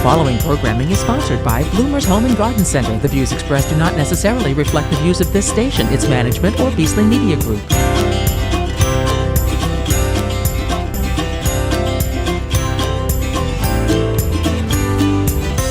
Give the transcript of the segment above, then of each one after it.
following programming is sponsored by Bloomer's Home and Garden Center. The views expressed do not necessarily reflect the views of this station, its management, or Beasley Media Group.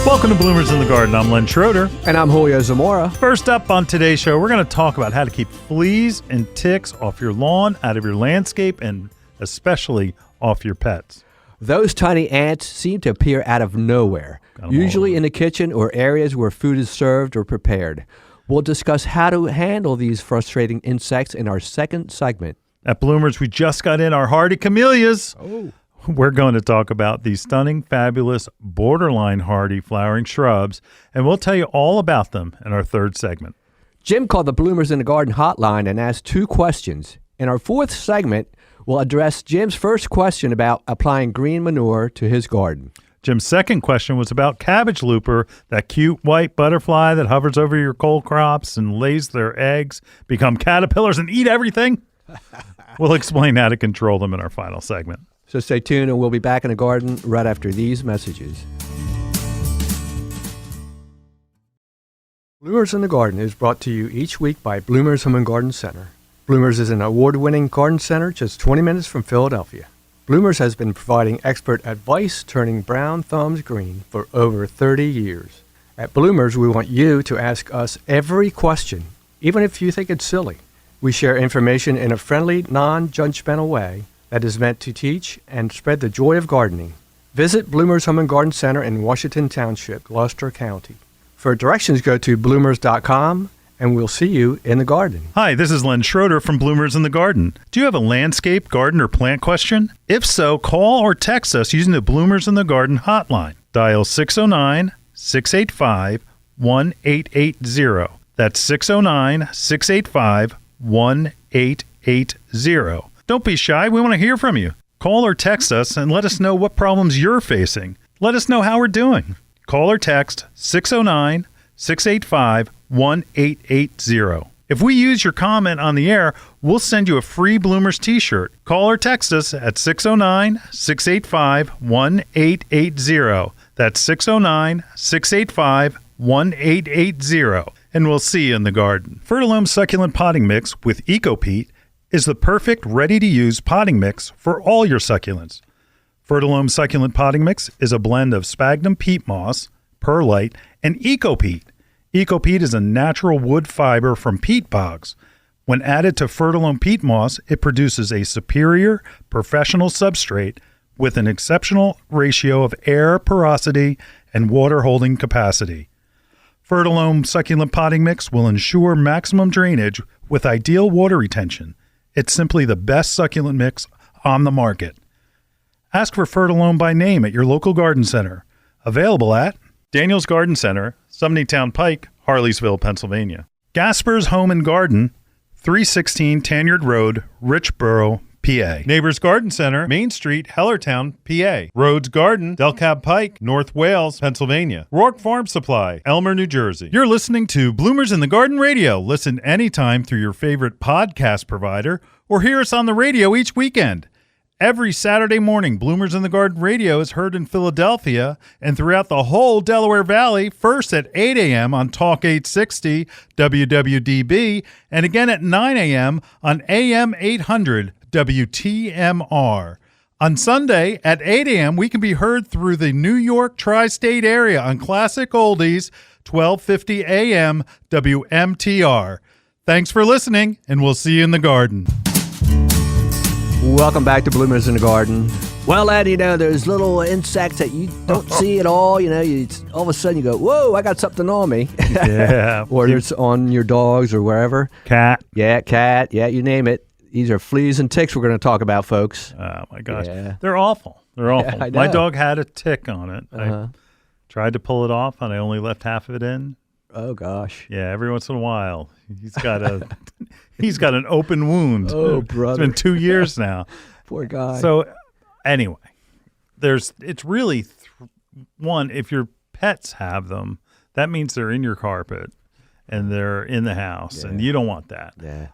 Welcome to Bloomers in the Garden. I'm Len Schroeder. And I'm Julio Zamora. First up on today's show, we're going to talk about how to keep fleas and ticks off your lawn, out of your landscape, and especially off your pets. Those tiny ants seem to appear out of nowhere, usually in the kitchen or areas where food is served or prepared. We'll discuss how to handle these frustrating insects in our second segment. At Bloomers, we just got in our hardy camellias. Oh. We're going to talk about these stunning, fabulous, borderline hardy flowering shrubs, and we'll tell you all about them in our third segment. Jim called the Bloomers in the Garden hotline and asked 2 questions. In our fourth segment, we'll address Jim's first question about applying green manure to his garden. Jim's second question was about cabbage looper, that cute white butterfly that hovers over your cold crops and lays their eggs, become caterpillars, and eat everything. We'll explain how to control them in our final segment. So stay tuned, and we'll be back in the garden right after these messages. Bloomers in the Garden is brought to you each week by Bloomers Home and Garden Center. Bloomers is an award-winning garden center just 20 minutes from Philadelphia. Bloomers has been providing expert advice turning brown thumbs green for over 30 years. At Bloomers, we want you to ask us every question, even if you think it's silly. We share information in a friendly, non-judgmental way that is meant to teach and spread the joy of gardening. Visit Bloomers Home and Garden Center in Washington Township, Gloucester County. For directions, go to bloomers.com, and we'll see you in the garden. Hi, this is Len Schroeder from Bloomers in the Garden. Do you have a landscape, garden, or plant question? If so, call or text us using the Bloomers in the Garden hotline. Dial 609-685-1880. That's 609-685-1880. Don't be shy. We want to hear from you. Call or text us and let us know what problems you're facing. Let us know how we're doing. Call or text 609-685-1880. If we use your comment on the air, we'll send you a free Bloomers t-shirt. Call or text us at 609-685-1880. That's 609-685-1880. And we'll see you in the garden. Fertilome Succulent Potting Mix with EcoPeat is the perfect ready-to-use potting mix for all your succulents. Fertilome Succulent Potting Mix is a blend of sphagnum peat moss, perlite, and EcoPeat. EcoPeat is a natural wood fiber from peat bogs. When added to Fertilome peat moss, it produces a superior professional substrate with an exceptional ratio of air porosity and water holding capacity. Fertilome Succulent Potting Mix will ensure maximum drainage with ideal water retention. It's simply the best succulent mix on the market. Ask for Fertilome by name at your local garden center. Available at Daniel's Garden Center, Sumneytown Pike, Harleysville, Pennsylvania. Gasper's Home and Garden, 316 Tanyard Road, Richboro, PA. Neighbors Garden Center, Main Street, Hellertown, PA. Rhodes Garden, Delcab Pike, North Wales, Pennsylvania. Rourke Farm Supply, Elmer, New Jersey. You're listening to Bloomers in the Garden Radio. Listen anytime through your favorite podcast provider or hear us on the radio each weekend. Every Saturday morning, Bloomers in the Garden Radio is heard in Philadelphia and throughout the whole Delaware Valley, first at 8 a.m. on Talk 860 WWDB and again at 9 a.m. on AM 800 WTMR. On Sunday at 8 a.m., we can be heard through the New York tri-state area on Classic Oldies, 1250 a.m. WMTR. Thanks for listening, and we'll see you in the garden. Welcome back to Bloomers in the Garden. Well, Ed, there's little insects that you don't see at all. All of a sudden you go, whoa, I got something on me. Yeah. Or it's on your dogs or wherever. Cat. Yeah, cat. Yeah, you name it. These are fleas and ticks we're going to talk about, folks. Oh, my gosh. Yeah. They're awful. They're awful. I know. My dog had a tick on it. Uh-huh. I tried to pull it off, and I only left half of it in. Oh, gosh. Yeah, every once in a while. He's got an open wound. Oh, brother. It's been 2 years now. Poor guy. So, anyway, it's really, one, if your pets have them, that means they're in your carpet, and they're in the house, and you don't want that. Yeah.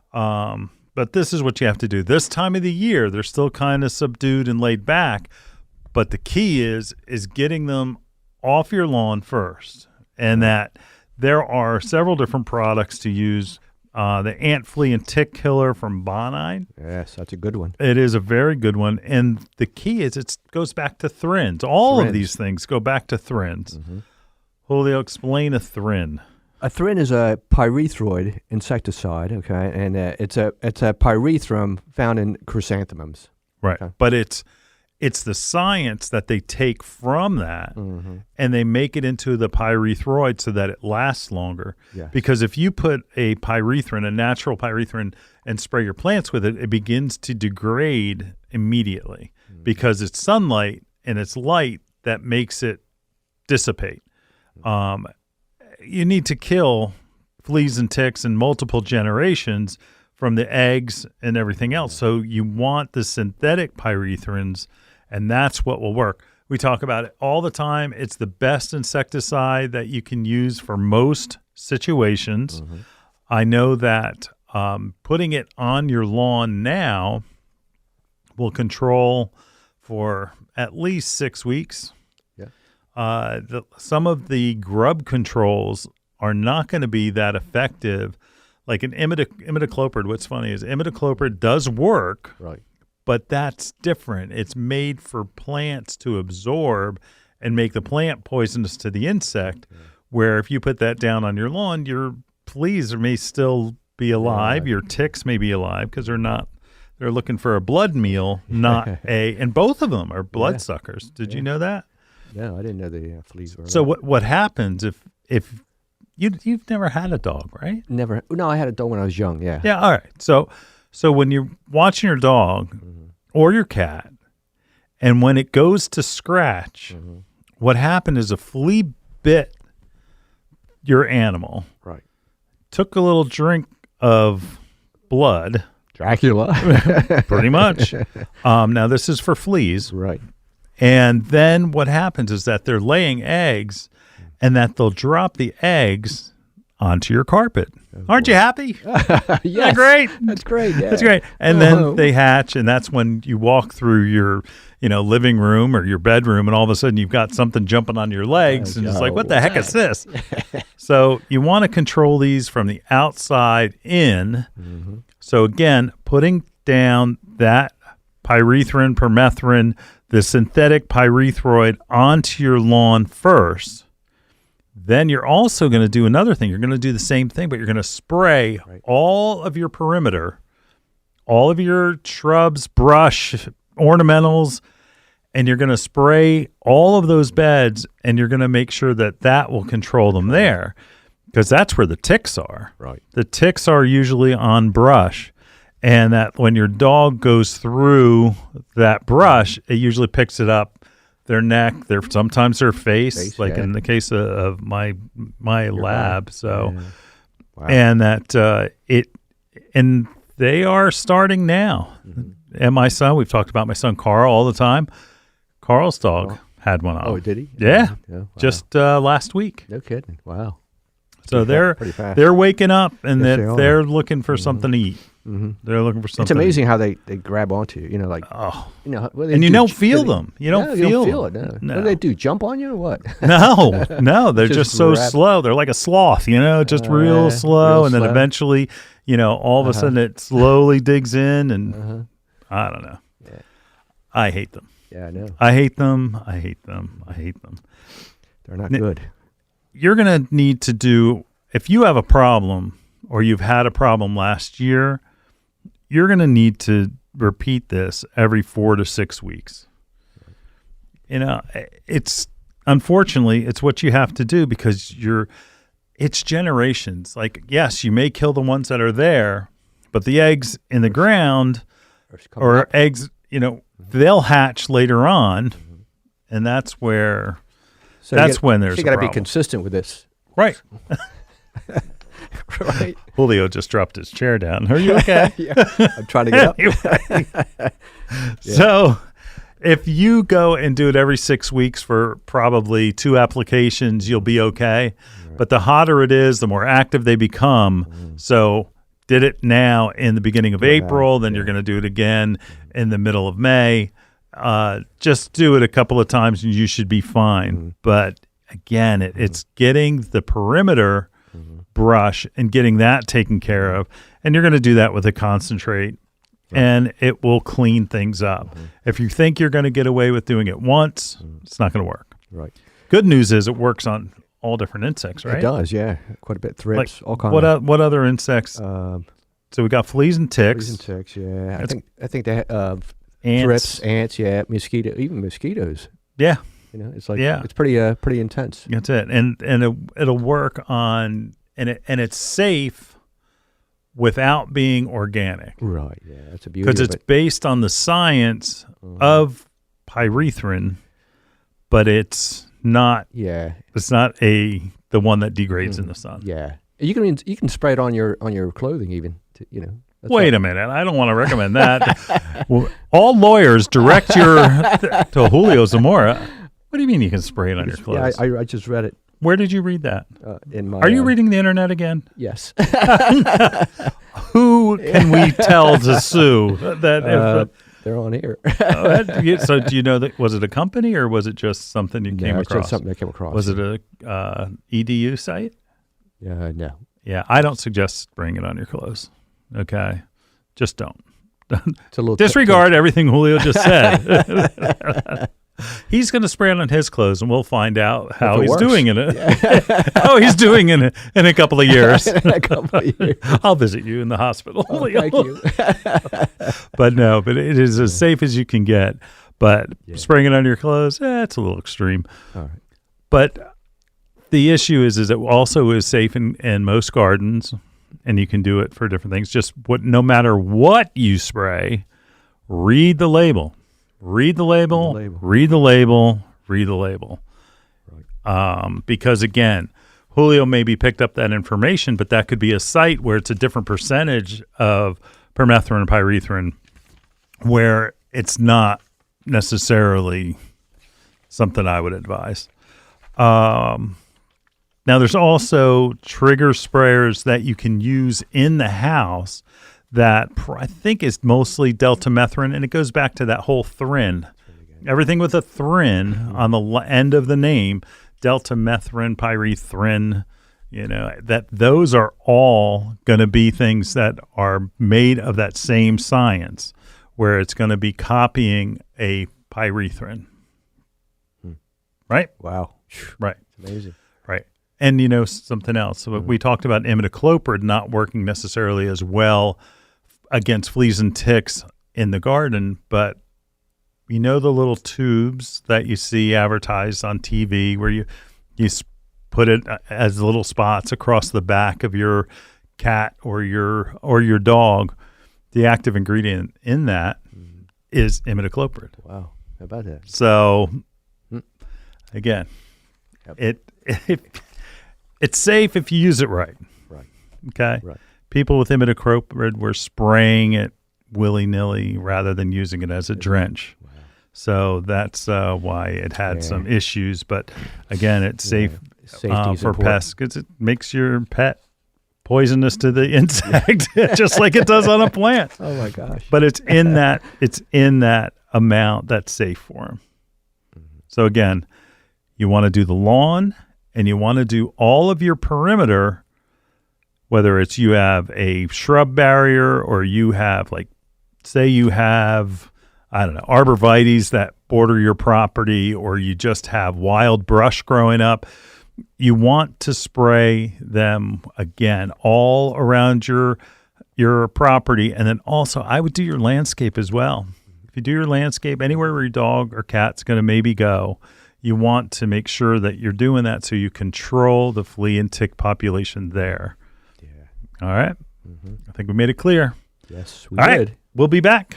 But this is what you have to do. This time of the year, they're still kind of subdued and laid back, but the key is getting them off your lawn first, and that there are several different products to use. The ant, flea, and tick killer from Bonine. Yes, that's a good one. It is a very good one. And the key is it goes back to thrins. All of these things go back to thrins. Mm-hmm. Julio, explain a thrin. A thrin is a pyrethroid insecticide, okay? And it's a pyrethrum found in chrysanthemums. Right. Okay. But it's the science that they take from that and they make it into the pyrethroid so that it lasts longer. Yes. Because if you put a pyrethrin, a natural pyrethrin, and spray your plants with it, it begins to degrade immediately because it's sunlight and it's light that makes it dissipate. You need to kill fleas and ticks in multiple generations from the eggs and everything else. So you want the synthetic pyrethrins, and that's what will work. We talk about it all the time. It's the best insecticide that you can use for most situations. Mm-hmm. I know that putting it on your lawn now will control for at least 6 weeks. Yeah. Some of the grub controls are not going to be that effective. Like an imidacloprid, what's funny is imidacloprid does work, right? But that's different. It's made for plants to absorb and make the plant poisonous to the insect, where if you put that down on your lawn, your fleas may still be alive, your ticks may be alive because they're looking for a blood meal, not and both of them are bloodsuckers. Did you know that? No, I didn't know the fleas were. So what happens if you've never had a dog, right? Never. No, I had a dog when I was young. Yeah. Yeah. All right. So when you're watching your dog or your cat, and when it goes to scratch, what happened is a flea bit your animal. Right. Took a little drink of blood. Dracula. Pretty much. Now this is for fleas. Right. And then what happens is that they're laying eggs, and that they'll drop the eggs onto your carpet. Aren't you happy? Yes. Isn't that great? That's great. Yeah. That's great. And then they hatch, and that's when you walk through your, living room or your bedroom, and all of a sudden you've got something jumping on your legs, and it's like, what the heck is this? So you want to control these from the outside in. Mm-hmm. So again, putting down that pyrethrin, permethrin, the synthetic pyrethroid onto your lawn first. Then you're also going to do another thing. You're going to do the same thing, but you're going to spray all of your perimeter, all of your shrubs, brush, ornamentals, and you're going to spray all of those beds, and you're going to make sure that will control them there, because that's where the ticks are. Right. The ticks are usually on brush, and that when your dog goes through that brush, it usually picks it up. Their neck, sometimes their face, like in the case of my lab. Right. So, wow. And that and they are starting now. Mm-hmm. And my son, we've talked about my son Carl all the time. Carl's dog had one on. Oh, did he? Yeah, wow. Just last week. No kidding. Wow. So pretty fast. they're waking up, and Yes, they're looking for something to eat. Mm-hmm. They're looking for something. It's amazing how they grab onto you. And you don't feel them. You don't feel it. No. No. What do they do? Jump on you or what? No, they're just so slow. They're like a sloth, just real slow, and then eventually, all of a sudden it slowly digs in, and I don't know. Yeah. I hate them. Yeah, I know. I hate them. They're not good. You're going to need to do, if you have a problem or you've had a problem last year, you're going to need to repeat this every 4 to 6 weeks. Unfortunately, it's what you have to do because it's generations. Like, yes, you may kill the ones that are there, but the eggs in the ground or eggs, they'll hatch later on, and that's where... So when there's a problem. You got to be consistent with this. Right. Right. Julio just dropped his chair down. Are you okay? Yeah. I'm trying to get up. So if you go and do it every 6 weeks for probably 2 applications, you'll be okay. Right. But the hotter it is, the more active they become. So did it now in the beginning of April, then you're going to do it again in the middle of May. Just do it a couple of times and you should be fine. But again, it's getting the perimeter brush and getting that taken care of. And you're going to do that with a concentrate, and it will clean things up. If you think you're going to get away with doing it once, it's not going to work. Right. Good news is it works on all different insects, right? It does, yeah. Quite a bit. Thrips, all kinds what other insects? So we got fleas and ticks. Fleas and ticks, yeah. I think they have ants. thrips, ants, yeah, even mosquitoes. Yeah. It's like it's pretty intense. That's it. And it'll work on and it's safe without being organic. Right, yeah. That's a beauty. Because it's based on the science of pyrethrin, but it's not the one that degrades in the sun. Yeah. You can spray it on your clothing even, Wait a minute. I don't want to recommend that. Well, all lawyers direct to Julio Zamora. What do you mean you can spray it on your clothes? Yeah, I just read it. Where did you read that? Are you reading the internet again? Yes. Who can we tell to sue? They're on here. So do you know that was it a company or was it just something you came across? Just something I came across. Was it a edu site? No. Yeah, I don't suggest spraying it on your clothes. Okay, just don't. It's a little disregard everything Julio just said. He's going to spray it on his clothes, and we'll find out how he's doing in it. How he's doing in a couple of years. I'll visit you in the hospital. Oh, thank you. But it is as safe as you can get. But spraying it on your clothes, it's a little extreme. All right. But the issue is it also is safe in most gardens, and you can do it for different things. Just no matter what you spray, read the label. Read the label. Read the label. Read the label. Right. Because again, Julio maybe picked up that information, but that could be a site where it's a different percentage of permethrin and pyrethrin, where it's not necessarily something I would advise. Now, there's also trigger sprayers that you can use in the house that I think is mostly deltamethrin, and it goes back to that whole thrin. Everything with a thrin on the end of the name, deltamethrin, pyrethrin, that those are all going to be things that are made of that same science, where it's going to be copying a pyrethrin. Right? Wow. Right. It's amazing. Right. And something else. So we talked about imidacloprid not working necessarily as well against fleas and ticks in the garden, but the little tubes that you see advertised on TV where you put it as little spots across the back of your cat or your dog. The active ingredient in that is imidacloprid. Wow. How about that? So again, it's safe if you use it right. Right. Okay. Right. People with imidacloprid were spraying it willy-nilly rather than using it as a drench. Wow. So that's why it had some issues. But again, it's safe for pests because it makes your pet poisonous to the insect, just like it does on a plant. Oh my gosh! But it's in that amount that's safe for them. Mm-hmm. So again, you want to do the lawn and you want to do all of your perimeter. Whether it's you have a shrub barrier or you have say you have, arborvitaes that border your property, or you just have wild brush growing up, you want to spray them again all around your property. And then also I would do your landscape as well. If you do your landscape anywhere where your dog or cat's going to maybe go, you want to make sure that you're doing that so you control the flea and tick population there. All right. Mm-hmm. I think we made it clear. Yes, we did. Right. We'll be back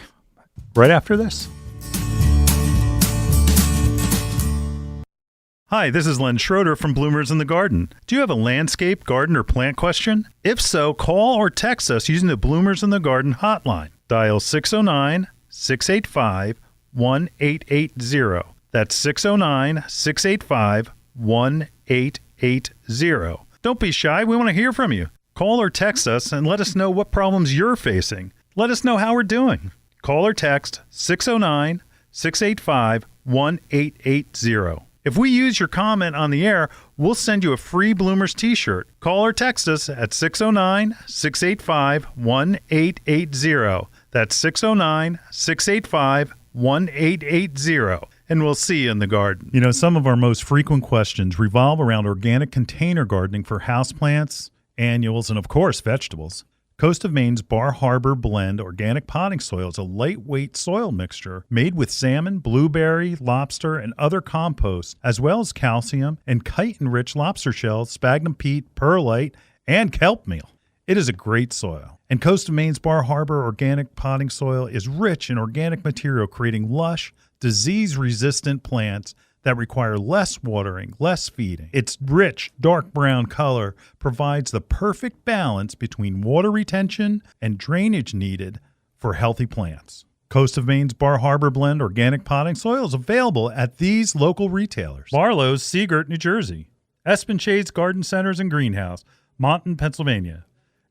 right after this. Hi, this is Len Schroeder from Bloomers in the Garden. Do you have a landscape, garden, or plant question? If so, call or text us using the Bloomers in the Garden hotline. Dial 609-685-1880. That's 609-685-1880. Don't be shy. We want to hear from you. Call or text us and let us know what problems you're facing. Let us know how we're doing. Call or text 609-685-1880. If we use your comment on the air, we'll send you a free Bloomers t-shirt. Call or text us at 609-685-1880. That's 609-685-1880. And we'll see you in the garden. You know, some of our most frequent questions revolve around organic container gardening for houseplants, annuals, and of course, vegetables. Coast of Maine's Bar Harbor Blend Organic Potting Soil is a lightweight soil mixture made with salmon, blueberry, lobster, and other composts, as well as calcium and chitin-rich lobster shells, sphagnum peat, perlite, and kelp meal. It is a great soil. And Coast of Maine's Bar Harbor Organic Potting Soil is rich in organic material, creating lush, disease-resistant plants that require less watering, less feeding. Its rich, dark brown color provides the perfect balance between water retention and drainage needed for healthy plants. Coast of Maine's Bar Harbor Blend Organic Potting Soil is available at these local retailers: Barlow's, Seagirt, New Jersey; Espenshades Garden Centers and Greenhouse, Monton, Pennsylvania;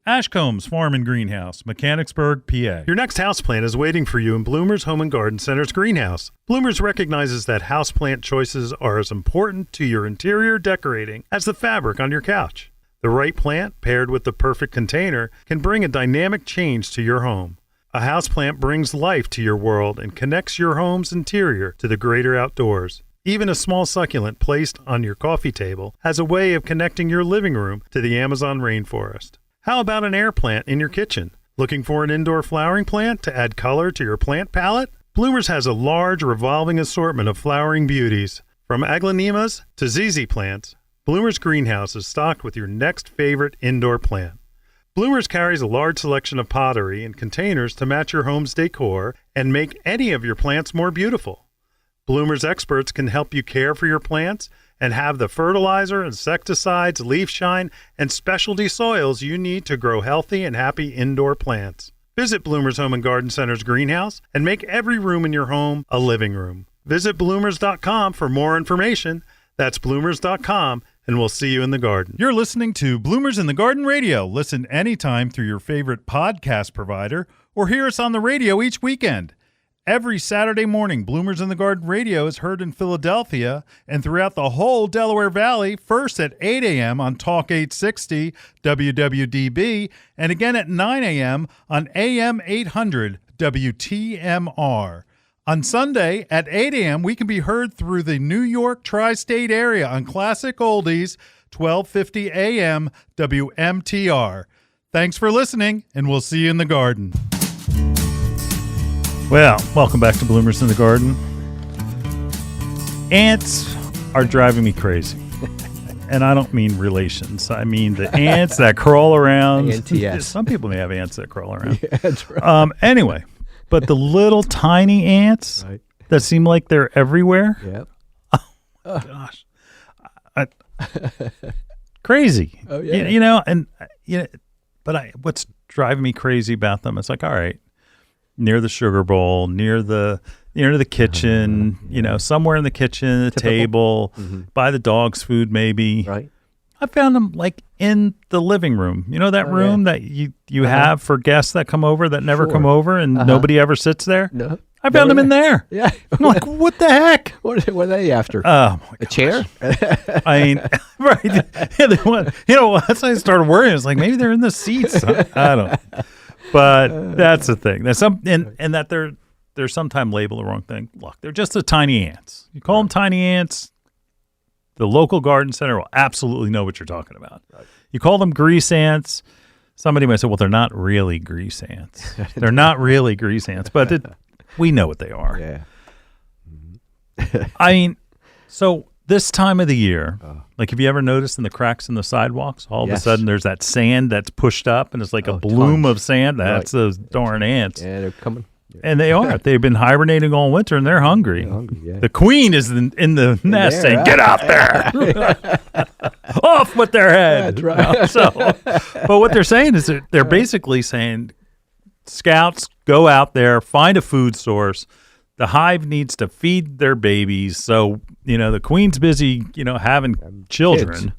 Ashcombs Farm and Greenhouse, Mechanicsburg, PA. Your next houseplant is waiting for you in Bloomers Home and Garden Center's greenhouse. Bloomers recognizes that houseplant choices are as important to your interior decorating as the fabric on your couch. The right plant, paired with the perfect container, can bring a dynamic change to your home. A houseplant brings life to your world and connects your home's interior to the greater outdoors. Even a small succulent placed on your coffee table has a way of connecting your living room to the Amazon rainforest. How about an air plant in your kitchen? Looking for an indoor flowering plant to add color to your plant palette? Bloomers has a large revolving assortment of flowering beauties. From aglaonemas to ZZ plants, Bloomers Greenhouse is stocked with your next favorite indoor plant. Bloomers carries a large selection of pottery and containers to match your home's decor and make any of your plants more beautiful. Bloomers experts can help you care for your plants and have the fertilizer, insecticides, leaf shine, and specialty soils you need to grow healthy and happy indoor plants. Visit Bloomers Home and Garden Center's greenhouse and make every room in your home a living room. Visit bloomers.com for more information. That's bloomers.com, and we'll see you in the garden. You're listening to Bloomers in the Garden Radio. Listen anytime through your favorite podcast provider or hear us on the radio each weekend. Every Saturday morning, Bloomers in the Garden Radio is heard in Philadelphia and throughout the whole Delaware Valley, first at 8 a.m. on Talk 860 WWDB, and again at 9 a.m. on AM 800 WTMR. On Sunday at 8 a.m., we can be heard through the New York tri-state area on Classic Oldies, 1250 a.m. WMTR. Thanks for listening, and we'll see you in the garden. Well, welcome back to Bloomers in the Garden. Ants are driving me crazy. And I don't mean relations. I mean the ants that crawl around. ANTS. Some people may have ants that crawl around. Yeah, that's right. Anyway, but the little tiny ants that seem like they're everywhere. Yep. Oh, gosh. Crazy. Oh, yeah. You know, and what's driving me crazy about them, it's like, all right, near the sugar bowl, near the kitchen, somewhere in the kitchen, the table, by the dog's food maybe. Right. I found them like in the living room. You know that room that you have for guests that come over that never come over and nobody ever sits there? No. I found them in there. Yeah. I'm like, what the heck? What are they after? Oh, my A chair? I mean, right. Yeah, that's why I started worrying. It's like, maybe they're in the seats. I don't know. But that's the thing. There's and that they're sometimes labeled the wrong thing. Look, they're just the tiny ants. You call them tiny ants, the local garden center will absolutely know what you're talking about. Right. You call them grease ants, somebody might say, well, they're not really grease ants. They're not really grease ants, but we know what they are. Yeah. I mean, so this time of the year, like, have you ever noticed in the cracks in the sidewalks, all of a sudden there's that sand that's pushed up and it's like a bloom of sand? That's those darn ants. Yeah, they're coming. Yeah. And they are. They've been hibernating all winter and they're hungry. Yeah. The queen is in the nest saying, get out there. Off with their head. That's right. But what they're saying is they're basically saying, scouts, go out there, find a food source. The hive needs to feed their babies. So, the queen's busy, having children,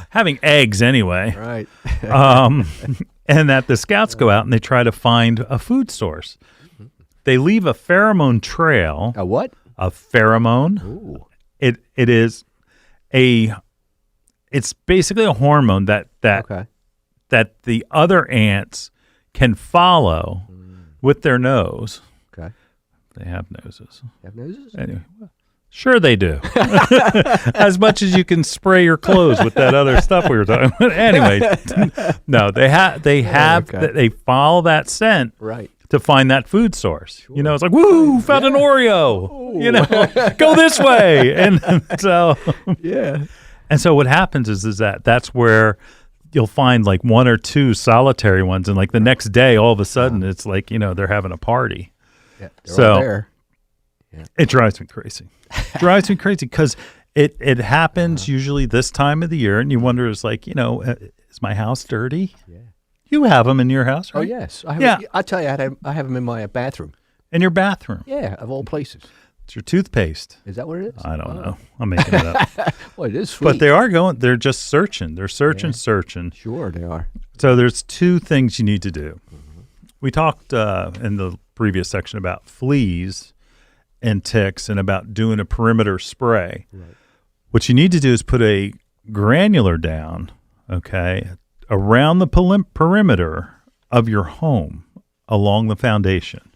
having eggs anyway. Right. And that the scouts go out and they try to find a food source. They leave a pheromone trail. A what? a pheromone. Ooh. It is it's basically a hormone that Okay. that the other ants can follow with their nose. Okay. They have noses. You have noses? Anyway, sure they do. As much as you can spray your clothes with that other stuff we were talking about. Anyway, no, they follow that scent Right. to find that food source. You know, it's like, woo, found an Oreo. Ooh. You know, go this way. And so Yeah. and so what happens is that's where you'll find like one or two solitary ones, and like the next day, all of a sudden, it's like, you know, they're having a party. Yeah. They're So- all there. It drives me crazy. Drives me crazy because it happens usually this time of the year, and you wonder, is like, you know, is my house dirty? Yeah. You have them in your house, right? Oh, yes. I have Yeah. I'll tell you, I have them in my bathroom. In your bathroom. Yeah, of all places. It's your toothpaste. Is that what it is? I don't know. I'm making it up. Well, it is sweet. But they're just searching. They're searching. Sure, they are. So there's two things you need to do. We talked in the previous section about fleas and ticks and about doing a perimeter spray. Right. What you need to do is put a granular down, okay, around the perimeter of your home along the foundation.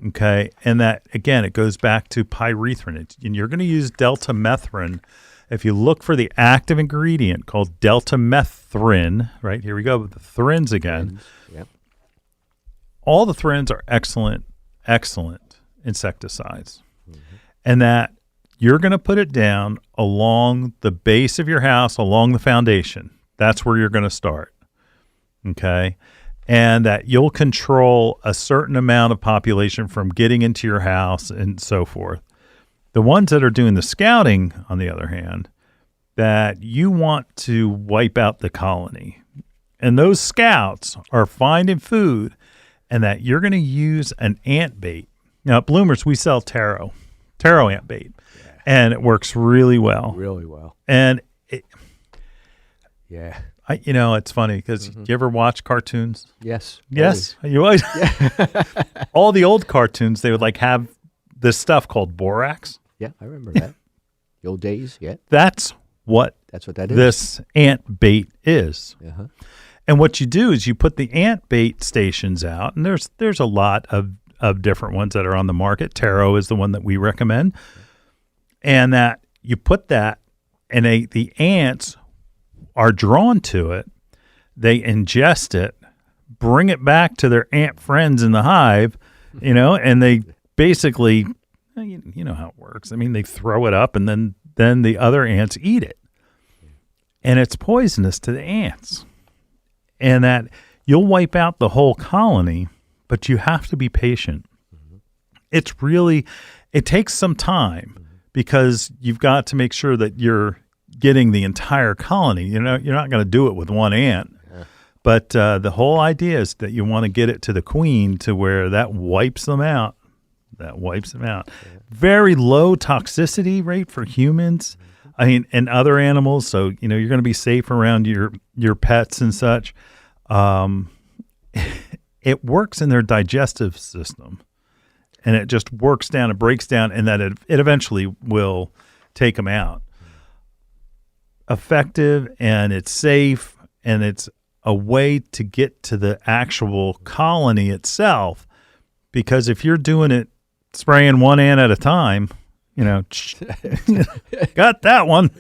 Okay, and that, again, it goes back to pyrethrin. And you're going to use deltamethrin. If you look for the active ingredient called deltamethrin, right, here we go with the thrins again. Yep. All the thrins are excellent insecticides. And that you're going to put it down along the base of your house, along the foundation. That's where you're going to start. Okay? And that you'll control a certain amount of population from getting into your house and so forth. The ones that are doing the scouting, on the other hand, that you want to wipe out the colony. And those scouts are finding food, and that you're going to use an ant bait. Now, at Bloomers, we sell taro ant bait, and it works really well. Really well. And Yeah. it's funny because you ever watch cartoons? Yes. Yes, you always. All the old cartoons, they would like have this stuff called borax. Yeah, I remember that. The old days, yeah. That's what That's what that is. this ant bait is. Uh-huh. And what you do is you put the ant bait stations out, and there's a lot of different ones that are on the market. Taro is the one that we recommend. And that you put that, and the ants are drawn to it. They ingest it, bring it back to their ant friends in the hive, and they basically, you know how it works. I mean, they throw it up, and then the other ants eat it. And it's poisonous to the ants. And that you'll wipe out the whole colony, but you have to be patient. It takes some time because you've got to make sure that you're getting the entire colony. You're not going to do it with one ant. But the whole idea is that you want to get it to the queen to where that wipes them out. Very low toxicity rate for humans. I mean, and other animals. So, you're going to be safe around your pets and such. It works in their digestive system, and it just works down, it breaks down, and that it eventually will take them out. Effective, and it's safe, and it's a way to get to the actual colony itself, because if you're doing it, spraying one ant at a time, got that one.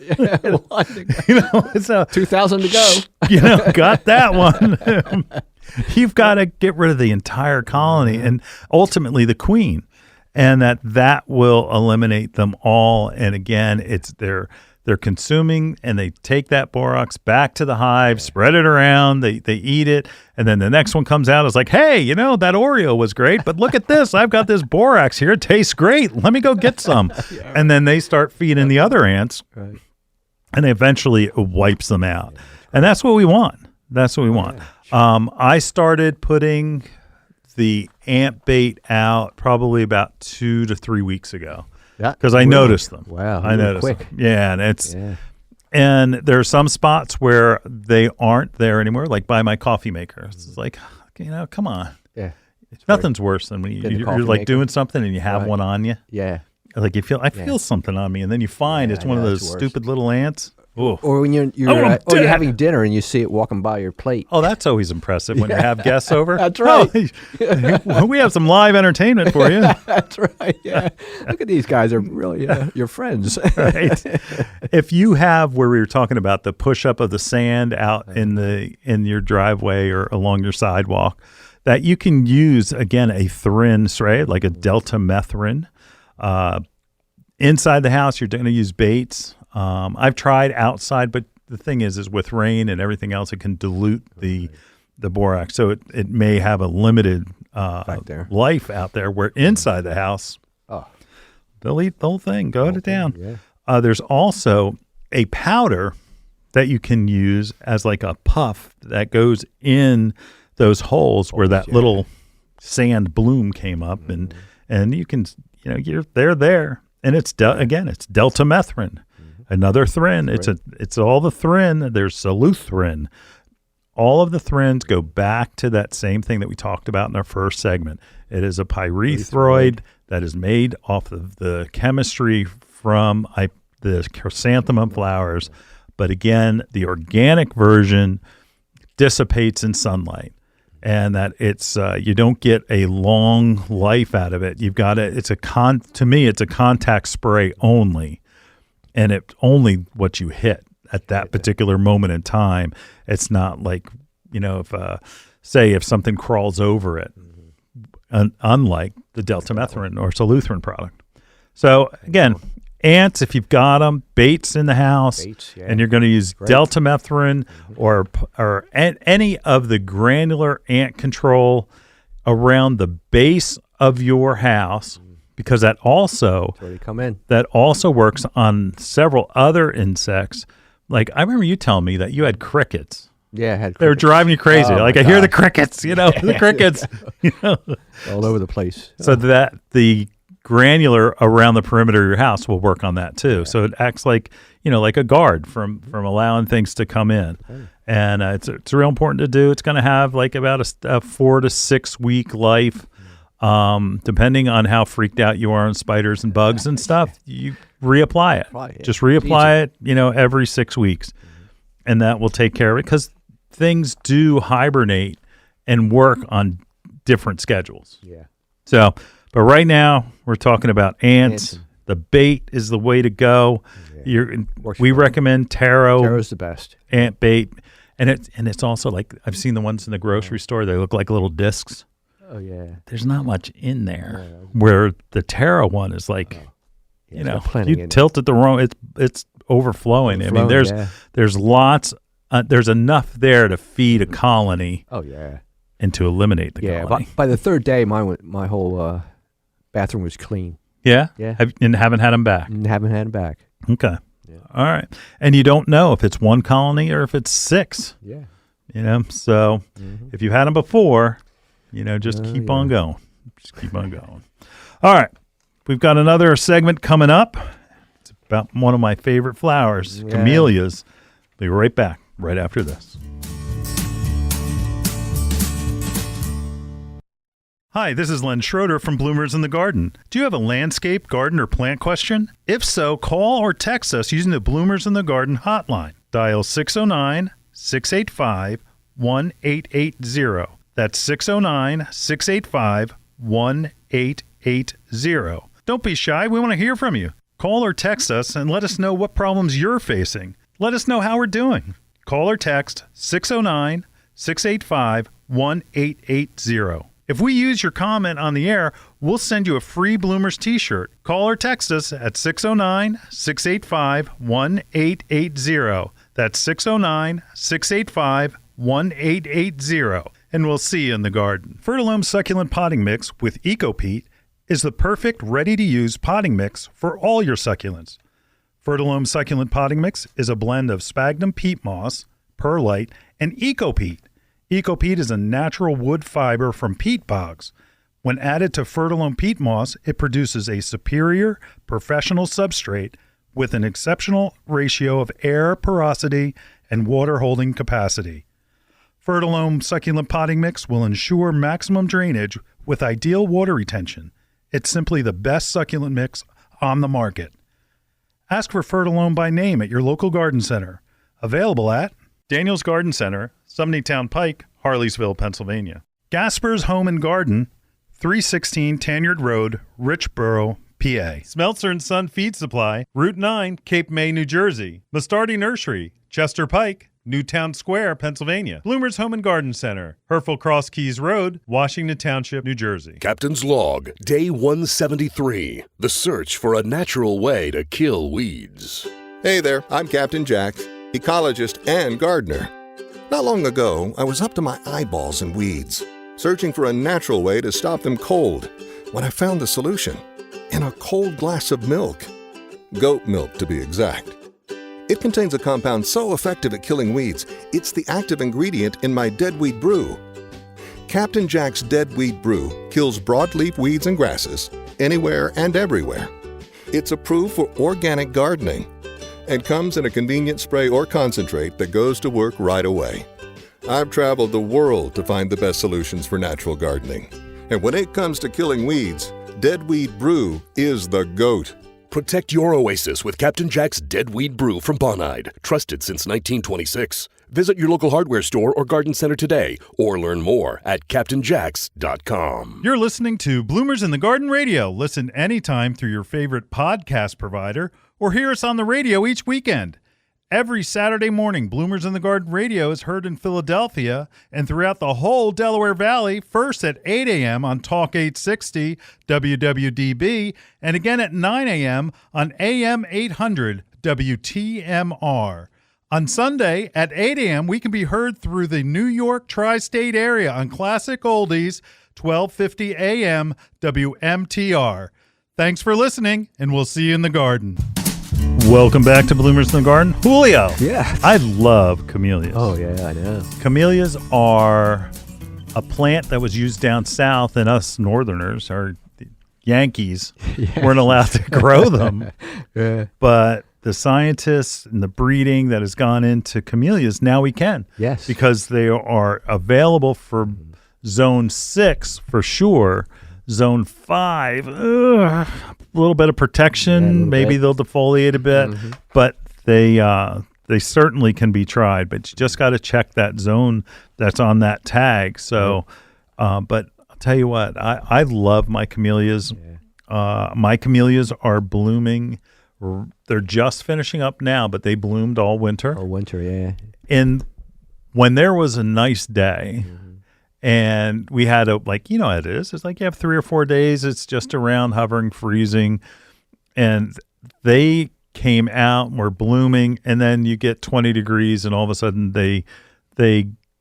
So 2,000 to go. Got that one. You've got to get rid of the entire colony and ultimately the queen, and that will eliminate them all. And again, they're consuming, and they take that borax back to the hive, spread it around, they eat it, and then the next one comes out, it's like, hey, that Oreo was great, but look at this, I've got this borax here, it tastes great, let me go get some. And then they start feeding the other ants, Right. and eventually it wipes them out. And that's what we want. I started putting the ant bait out probably about 2 to 3 weeks ago. Because I noticed them. Wow, I noticed quick. them. Yeah, and there are some spots where they aren't there anymore, like by my coffee maker. It's like, come on. Yeah. Nothing's worse than when you're like maker. doing something and you have Right. one on you. Yeah. Like I feel something on me, and then you find it's one of those stupid little ants. Ooh. Or when you're having dinner and you see it walking by your plate. Oh, that's always impressive when you have guests over. That's right. Oh, we have some live entertainment for you. That's right. Yeah. Look at these guys. Are really your friends. Right. If you have where we were talking about the push up of the sand out in your driveway or along your sidewalk, that you can use again a thrin spray like a delta methrin. Inside the house, you're going to use baits. I've tried outside, but the thing is with rain and everything else, it can dilute the borax. So it may have a limited life out there, where inside the house, they'll eat the whole thing, it down. Yeah. There's also a powder that you can use as like a puff that goes in those holes where that little sand bloom came up, and you can, they're there. And it's it's delta methrin. Another thrin. It's all the thrin. There's saluthrin. All of the thrins go back to that same thing that we talked about in our first segment. It is a pyrethroid that is made off of the chemistry from the chrysanthemum flowers. But again, the organic version dissipates in sunlight, and that it's you don't get a long life out of it. You've got to me, it's a contact spray only. And it's only what you hit at that particular moment in time. It's not like, if something crawls over it, unlike the delta methrin or saluthrin product. So again, ants, if you've got them, baits in the house, and you're going to use delta methrin or any of the granular ant control around the base of your house. Because that also works on several other insects. Like I remember you telling me that you had crickets. Yeah, I had crickets. They were driving you crazy. I hear the crickets, the crickets. All over the place. So that the granular around the perimeter of your house will work on that too. Yeah. So it acts like, like a guard from allowing things to come in. Okay. And it's real important to do. It's going to have like about a 4 to 6 week life. Depending on how freaked out you are on spiders and bugs and stuff, you reapply it. Just reapply it, every 6 weeks. And that will take care of it, because things do hibernate and work on different schedules. Yeah. So, but right now we're talking about ants. The bait is the way to go. Yeah. We recommend taro. Taro's the best. Ant bait. And it's also like, I've seen the ones in the grocery store. They look like little discs. Oh yeah. There's not much in there. Where the taro one is like, you tilt it the wrong. It's overflowing. I mean, there's lots. There's enough there to feed a colony. Oh yeah. And to eliminate the colony. By the third day, my whole bathroom was clean. Yeah. Yeah. And haven't had them back. Haven't had them back. Okay. Yeah. All right. And you don't know if it's one colony or if it's 6. Yeah. So if you had them before. Just keep on going. Just keep on going. All right. We've got another segment coming up. It's about one of my favorite flowers, camellias. Be right back right after this. Hi, this is Len Schroeder from Bloomers in the Garden. Do you have a landscape, garden, or plant question? If so, call or text us using the Bloomers in the Garden hotline. Dial 609-685-1880. That's 609-685-1880. Don't be shy. We want to hear from you. Call or text us and let us know what problems you're facing. Let us know how we're doing. Call or text 609-685-1880. If we use your comment on the air, we'll send you a free Bloomers t-shirt. Call or text us at 609-685-1880. That's 609-685-1880. And we'll see you in the garden. Fertilome Succulent Potting Mix with EcoPeat is the perfect ready-to-use potting mix for all your succulents. Fertilome Succulent Potting Mix is a blend of sphagnum peat moss, perlite, and EcoPeat. EcoPeat is a natural wood fiber from peat bogs. When added to Fertilome peat moss, it produces a superior professional substrate with an exceptional ratio of air porosity and water holding capacity. Fertilome Succulent Potting Mix will ensure maximum drainage with ideal water retention. It's simply the best succulent mix on the market. Ask for Fertilome by name at your local garden center. Available at Daniel's Garden Center, Sumneytown Pike, Harleysville, Pennsylvania. Gasper's Home and Garden, 316 Tanyard Road, Richboro, PA. Smeltzer & Son Feed Supply, Route 9, Cape May, New Jersey. Mastardi Nursery, Chester Pike, Newtown Square, Pennsylvania. Bloomer's Home and Garden Center, Hereford Cross Keys Road, Washington Township, New Jersey. Captain's Log, Day 173. The search for a natural way to kill weeds. Hey there, I'm Captain Jack, ecologist and gardener. Not long ago, I was up to my eyeballs in weeds, searching for a natural way to stop them cold, when I found the solution in a cold glass of milk. Goat milk, to be exact. It contains a compound so effective at killing weeds, it's the active ingredient in my dead weed brew. Captain Jack's Dead Weed Brew kills broadleaf weeds and grasses anywhere and everywhere. It's approved for organic gardening and comes in a convenient spray or concentrate that goes to work right away. I've traveled the world to find the best solutions for natural gardening. And when it comes to killing weeds, Dead Weed Brew is the GOAT. Protect your oasis with Captain Jack's Dead Weed Brew from Bonide, trusted since 1926. Visit your local hardware store or garden center today, or learn more at CaptainJacks.com. You're listening to Bloomers in the Garden Radio. Listen anytime through your favorite podcast provider, or hear us on the radio each weekend. Every Saturday morning, Bloomers in the Garden Radio is heard in Philadelphia and throughout the whole Delaware Valley, first at 8 a.m. on Talk 860 WWDB, and again at 9 a.m. on AM 800 WTMR. On Sunday at 8 a.m., we can be heard through the New York tri-state area on Classic Oldies, 1250 a.m. WMTR. Thanks for listening, and we'll see you in the garden. Welcome back to Bloomers in the Garden. Julio. Yeah. I love camellias. Oh, yeah, I know. Camellias are a plant that was used down south, and us northerners, our Yankees, weren't allowed to grow them. Yeah. But the scientists and the breeding that has gone into camellias, now we can. Yes. Because they are available for zone 6 for sure. Zone 5, a little bit of protection. Maybe they'll defoliate a bit, but they certainly can be tried. But you just got to check that zone that's on that tag. So, but I'll tell you what, I love my camellias. My camellias are blooming. They're just finishing up now, but they bloomed all winter. All winter, yeah. And when there was a nice day, and we had you know how it is. It's like you have 3 or 4 days. It's just around hovering, freezing. And they came out and were blooming. And then you get 20 degrees and all of a sudden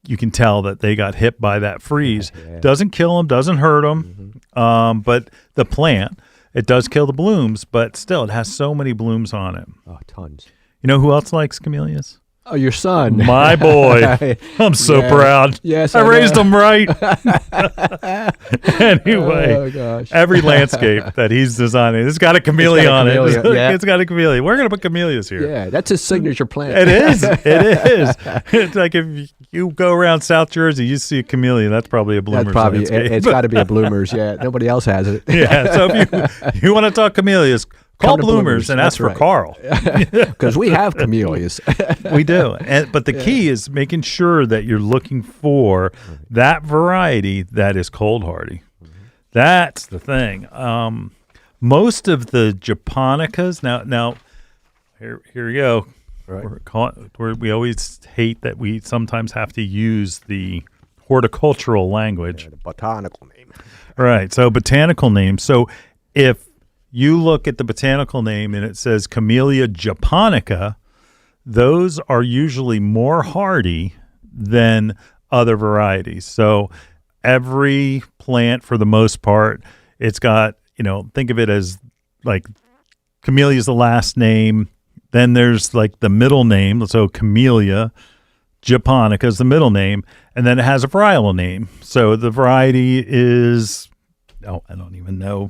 you can tell that they got hit by that freeze. Yeah. Doesn't kill them, doesn't hurt them. But the plant, it does kill the blooms, but still it has so many blooms on it. Oh, tons. You know who else likes camellias? Oh, your son. My boy. I'm so proud. Yes, I I raised know. him right. Anyway, Oh, gosh. every landscape that he's designing, it's got a camellia on it. camellia, It's got a camellia. We're going to put camellias here. Yeah, that's his signature plant. It is. It is. It's like if you go around South Jersey, you see a camellia. That's probably a bloomer's That's probably landscape. it's got to be a bloomers. Yeah, nobody else has it. Yeah. So if you want to talk camellias, call Come to Bloomers and ask That's for right. Carl. Because we have camellias. We do. But the key is making sure that you're looking for that variety that is cold hardy. That's the thing. Most of the japonicas, now here we go. Right. We always hate that we sometimes have to use the horticultural language. The botanical name. Right. So botanical name. So if you look at the botanical name and it says Camellia japonica, those are usually more hardy than other varieties. So every plant, for the most part, it's got, think of it as like Camellia is the last name. Then there's like the middle name. So Camellia japonica is the middle name. And then it has a varietal name. So the variety is... Oh, I don't even know.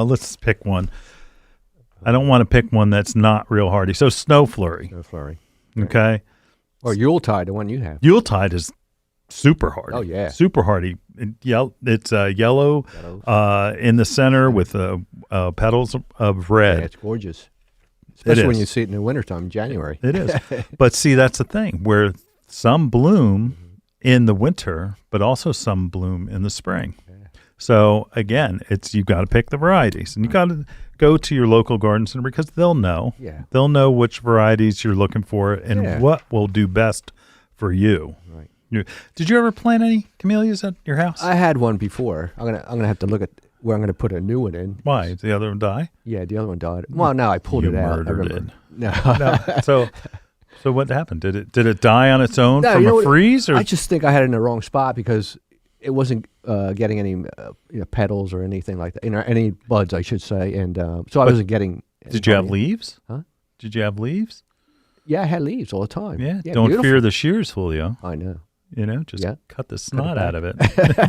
Let's pick one. I don't want to pick one that's not real hardy. So snow flurry. No flurry. Okay. Or Yuletide, the one you have. Yuletide is super hardy. Oh, yeah. Super hardy. It's yellow in the center with petals of red. Yeah, it's gorgeous. Especially when you see it in the wintertime, January. It is. But see, that's the thing, where some bloom in the winter, but also some bloom in the spring. Yeah. So again, you've got to pick the varieties, and you got to go to your local garden center because they'll know. Yeah. They'll know which varieties you're looking for and what will do best for you. Right. Did you ever plant any camellias at your house? I had one before. I'm gonna have to look at where I'm gonna put a new one in. Why? Did the other one die? Yeah, the other one died. Well, no, I pulled it out. Murdered it. No. So what happened? Did it die on its own from a freeze? Or I just think I had it in the wrong spot because it wasn't getting any petals or anything like that. Any buds, I should say, and so I wasn't getting. Did you have leaves? Huh? Did you have leaves? Yeah, I had leaves all the time. Yeah. Don't beautiful. Fear the shears, Julio. I know. Just cut the snot it out of it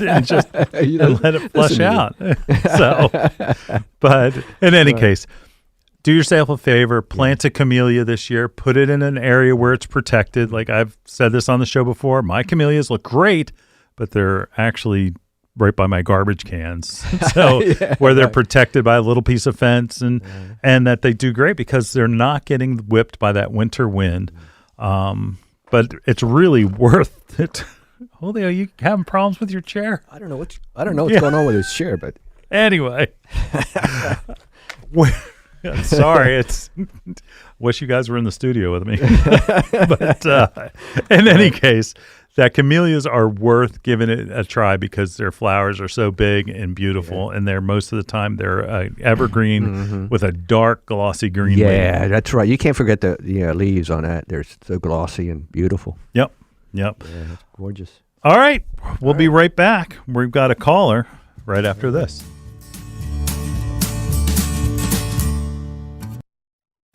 and just and let it flush out. But in any case, do yourself a favor, plant a camellia this year, put it in an area where it's protected. Like I've said this on the show before, my camellias look great, but they're actually right by my garbage cans. So where they're protected by a little piece of fence and that they do great because they're not getting whipped by that winter wind. But it's really worth it. Julio, you having problems with your chair? I don't know what's going on with his chair, but anyway. Sorry, wish you guys were in the studio with me. But in any case, that camellias are worth giving it a try because their flowers are so big and beautiful, and they're most of the time they're evergreen with a dark glossy green leaf. Yeah, that's right. You can't forget the leaves on that. They're so glossy and beautiful. Yep. Yeah, that's gorgeous. All right, we'll be right back. We've got a caller right after this.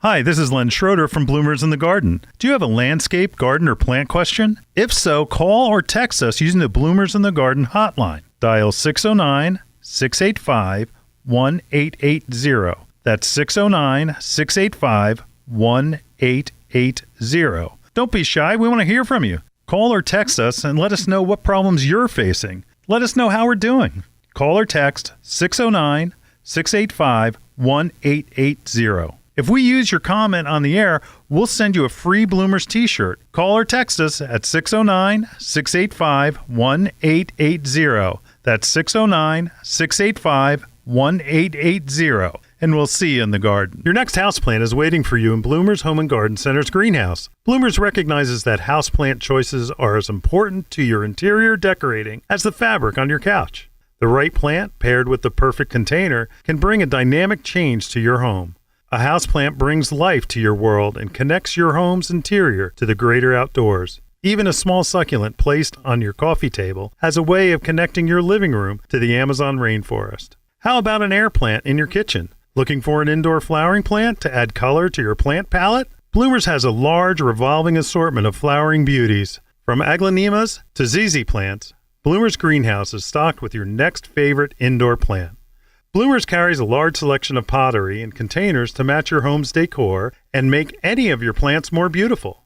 Hi, this is Len Schroeder from Bloomers in the Garden. Do you have a landscape, garden, or plant question? If so, call or text us using the Bloomers in the Garden hotline. Dial 609-685-1880. That's 609-685-1880. Don't be shy. We want to hear from you. Call or text us and let us know what problems you're facing. Let us know how we're doing. Call or text 609-685-1880. If we use your comment on the air, we'll send you a free Bloomers t-shirt. Call or text us at 609-685-1880. That's 609-685-1880. And we'll see you in the garden. Your next houseplant is waiting for you in Bloomers Home and Garden Center's greenhouse. Bloomers recognizes that houseplant choices are as important to your interior decorating as the fabric on your couch. The right plant, paired with the perfect container, can bring a dynamic change to your home. A houseplant brings life to your world and connects your home's interior to the greater outdoors. Even a small succulent placed on your coffee table has a way of connecting your living room to the Amazon rainforest. How about an air plant in your kitchen? Looking for an indoor flowering plant to add color to your plant palette? Bloomers has a large revolving assortment of flowering beauties. From aglaonemas to ZZ plants, Bloomers Greenhouse is stocked with your next favorite indoor plant. Bloomers carries a large selection of pottery and containers to match your home's decor and make any of your plants more beautiful.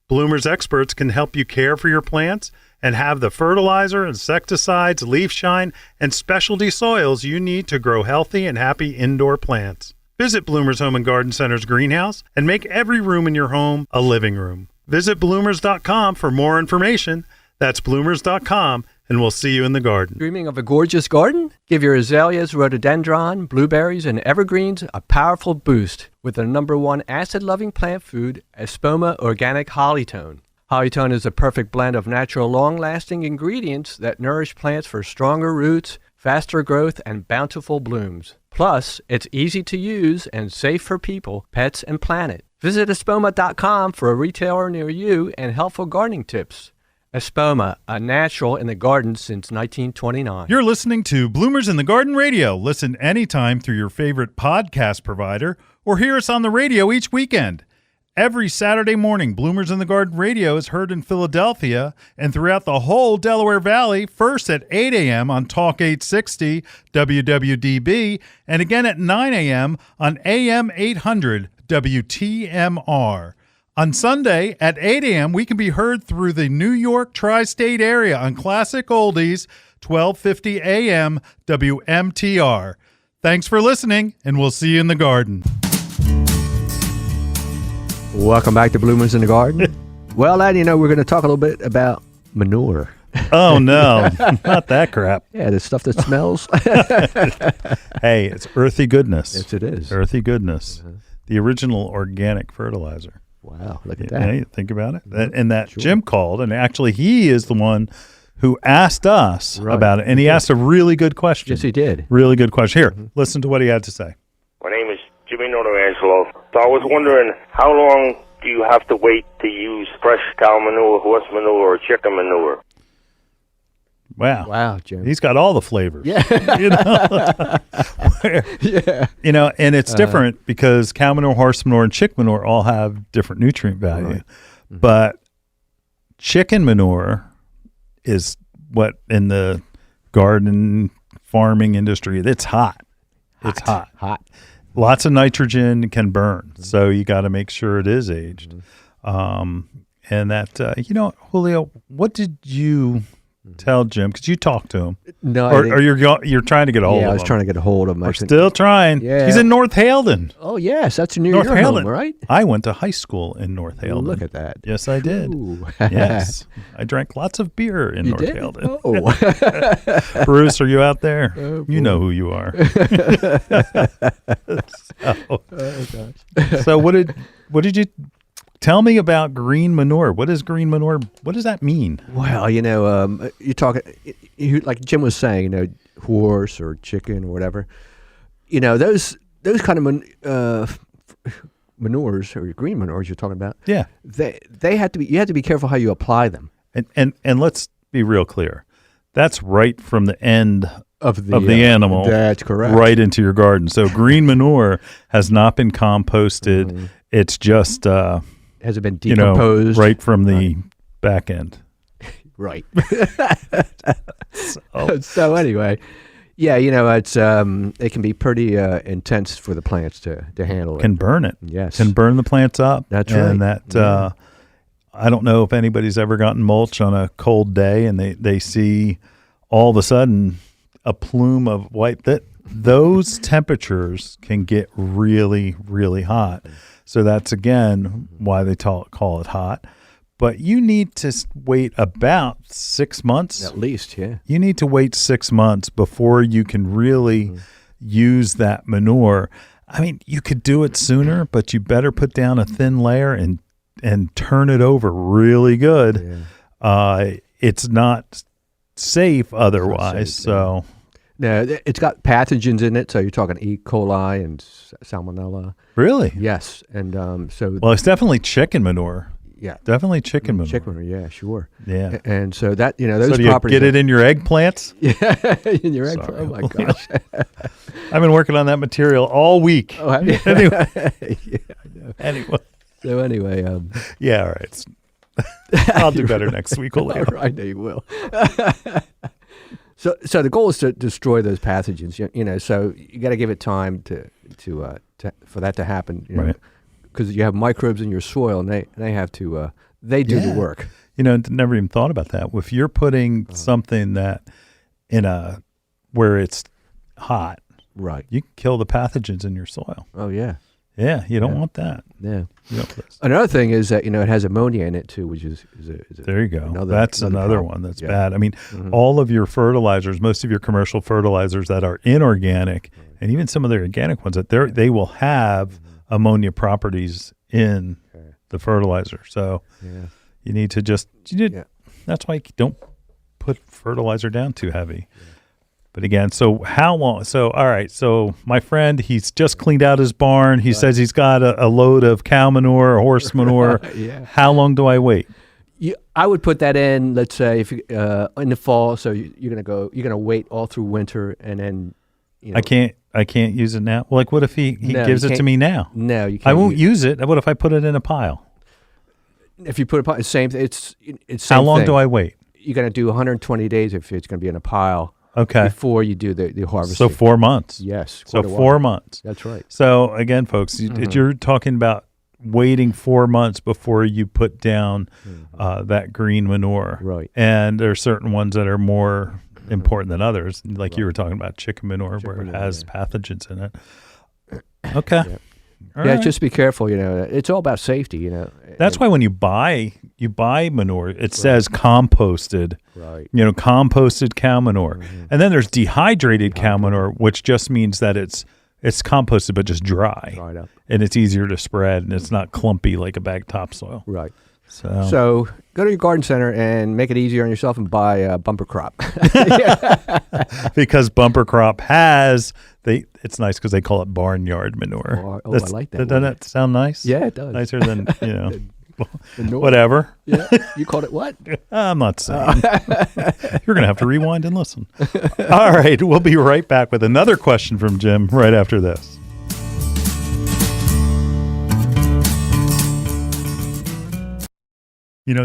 Bloomers experts can help you care for your plants and have the fertilizer, insecticides, leaf shine, and specialty soils you need to grow healthy and happy indoor plants. Visit Bloomers Home and Garden Center's greenhouse and make every room in your home a living room. Visit bloomers.com for more information. That's bloomers.com, and we'll see you in the garden. Dreaming of a gorgeous garden? Give your azaleas, rhododendron, blueberries, and evergreens a powerful boost with the #1 acid-loving plant food, Espoma Organic Hollytone. Hollytone is a perfect blend of natural, long-lasting ingredients that nourish plants for stronger roots, faster growth, and bountiful blooms. Plus, it's easy to use and safe for people, pets, and planet. Visit espoma.com for a retailer near you and helpful gardening tips. Espoma, a natural in the garden since 1929. You're listening to Bloomers in the Garden Radio. Listen anytime through your favorite podcast provider or hear us on the radio each weekend. Every Saturday morning, Bloomers in the Garden Radio is heard in Philadelphia and throughout the whole Delaware Valley, first at 8 a.m. on Talk 860 WWDB and again at 9 a.m. on AM 800 WTMR. On Sunday at 8 a.m., we can be heard through the New York tri-state area on Classic Oldies 1250 AM WMTR. Thanks for listening, and we'll see you in the garden. Welcome back to Bloomers in the Garden. Well, Len, we're going to talk a little bit about manure. Oh, no, not that crap. Yeah, the stuff that smells. Hey, it's earthy goodness. Yes, it is. Earthy goodness. The original organic fertilizer. Wow, look at that. Hey, think about it. And that Jim called, and actually he is the one who asked us about it, and he asked a really good question. Yes, he did. Really good question. Here, listen to what he had to say. My name is Jimmy Notarangelo. So I was wondering, how long do you have to wait to use fresh cow manure, horse manure, or chicken manure? Wow, Jim. He's got all the flavors. Yeah. Yeah. And it's different because cow manure, horse manure, and chick manure all have different nutrient value. Right. But chicken manure is what in the garden farming industry, it's hot. It's hot. Lots of nitrogen can burn. So you got to make sure it is aged. And that, Julio, what did you tell Jim? Because you talked to him. No, or you're trying to get a hold of him. Yeah, I was trying to get a hold of him. We're still trying. Yeah. He's in North Halden. Oh, yes, that's near North your Halden, home, right? I went to high school in North Halden. Look at that. Yes, I did. Ooh. Yes. I drank lots of beer in North did? Halden. Oh. Bruce, are you out there? Oh, you know who you are. Gosh. So what did you tell me about green manure? What is green manure? What does that mean? Well, you're talking, like Jim was saying, horse or chicken or whatever. Those kind of manures or green manures you're talking about. Yeah. They have to be. You have to be careful how you apply them. And let's be real clear. That's right from the end Of the animal. That's correct. Right into your garden. So green manure has not been composted. It's just Has it been decomposed? right from the back end. Right. So anyway, yeah, it's it can be pretty intense for the plants to handle. Can burn it. Yes. Can burn the plants up. That's and right. that I don't know if anybody's ever gotten mulch on a cold day and they see all of a sudden a plume of white. Those temperatures can get really, really hot. So that's, again, why they call it hot. But you need to wait about 6 months. At least, yeah. You need to wait 6 months before you can really use that manure. I mean, you could do it sooner, but you better put down a thin layer and turn it over really good. Yeah. It's not safe otherwise. So no, it's got pathogens in it. So you're talking E. coli and salmonella. Really? Yes, and well, it's definitely chicken manure. Yeah, definitely chicken manure. Chicken manure, yeah, sure. Yeah, and so that those so do you properties. get it in your eggplants? Yeah, in your eggplant. Sorry. Oh my gosh! I've been working on that material all week. Oh, have you? Anyway. Yeah, I know. Anyway. So anyway, yeah, all right. I'll do better next week, Julio. I know you will. So the goal is to destroy those pathogens. So you got to give it time to for that to happen. Right. Because you have microbes in your soil, and they have to they do the work. Never even thought about that. If you're putting something that where it's hot, right, you can kill the pathogens in your soil. Oh yeah. Yeah, you don't want that. Yeah. Another thing is that it has ammonia in it too, which is there you go. That's another problem. One that's bad. I mean, all of your fertilizers, most of your commercial fertilizers that are inorganic, and even some of the organic ones, they will have ammonia properties in the fertilizer. So you need to that's why you don't put fertilizer down too heavy. But again, so how long? So, all right. So my friend, he's just cleaned out his barn. He says he's got a load of cow manure or horse manure. Yeah. How long do I wait? I would put that in, let's say, if you, in the fall. So you're gonna wait all through winter, and then I can't use it now. Well, like, what if he gives it to me now? No, you can't. I won't use it. What if I put it in a pile? If you put it, same. It's how long do I wait? You're gonna do 120 days if it's gonna be in a pile. Okay. Before you do the harvesting. So 4 months. Yes. So 4 months. That's right. So again, folks, you're talking about waiting 4 months before you put down that green manure. Right. And there are certain ones that are more important than others. Like you were talking about chicken manure, where it has pathogens in it. Okay. Yeah. All Yeah, right. just be careful. It's all about safety. That's why when you buy manure, it says composted. Right. Composted cow manure, and then there's dehydrated cow manure, which just means that it's composted but just dry, Dried up. and it's easier to spread, and it's not clumpy like a bag of topsoil. Right. So, So go to your garden center and make it easier on yourself and buy a bumper crop. because bumper crop it's nice because they call it barnyard manure. I like that Doesn't word. that sound nice? Yeah, it does. Nicer than The whatever. Yeah. You called it what? I'm not saying. You're going to have to rewind and listen. All right. We'll be right back with another question from Jim right after this.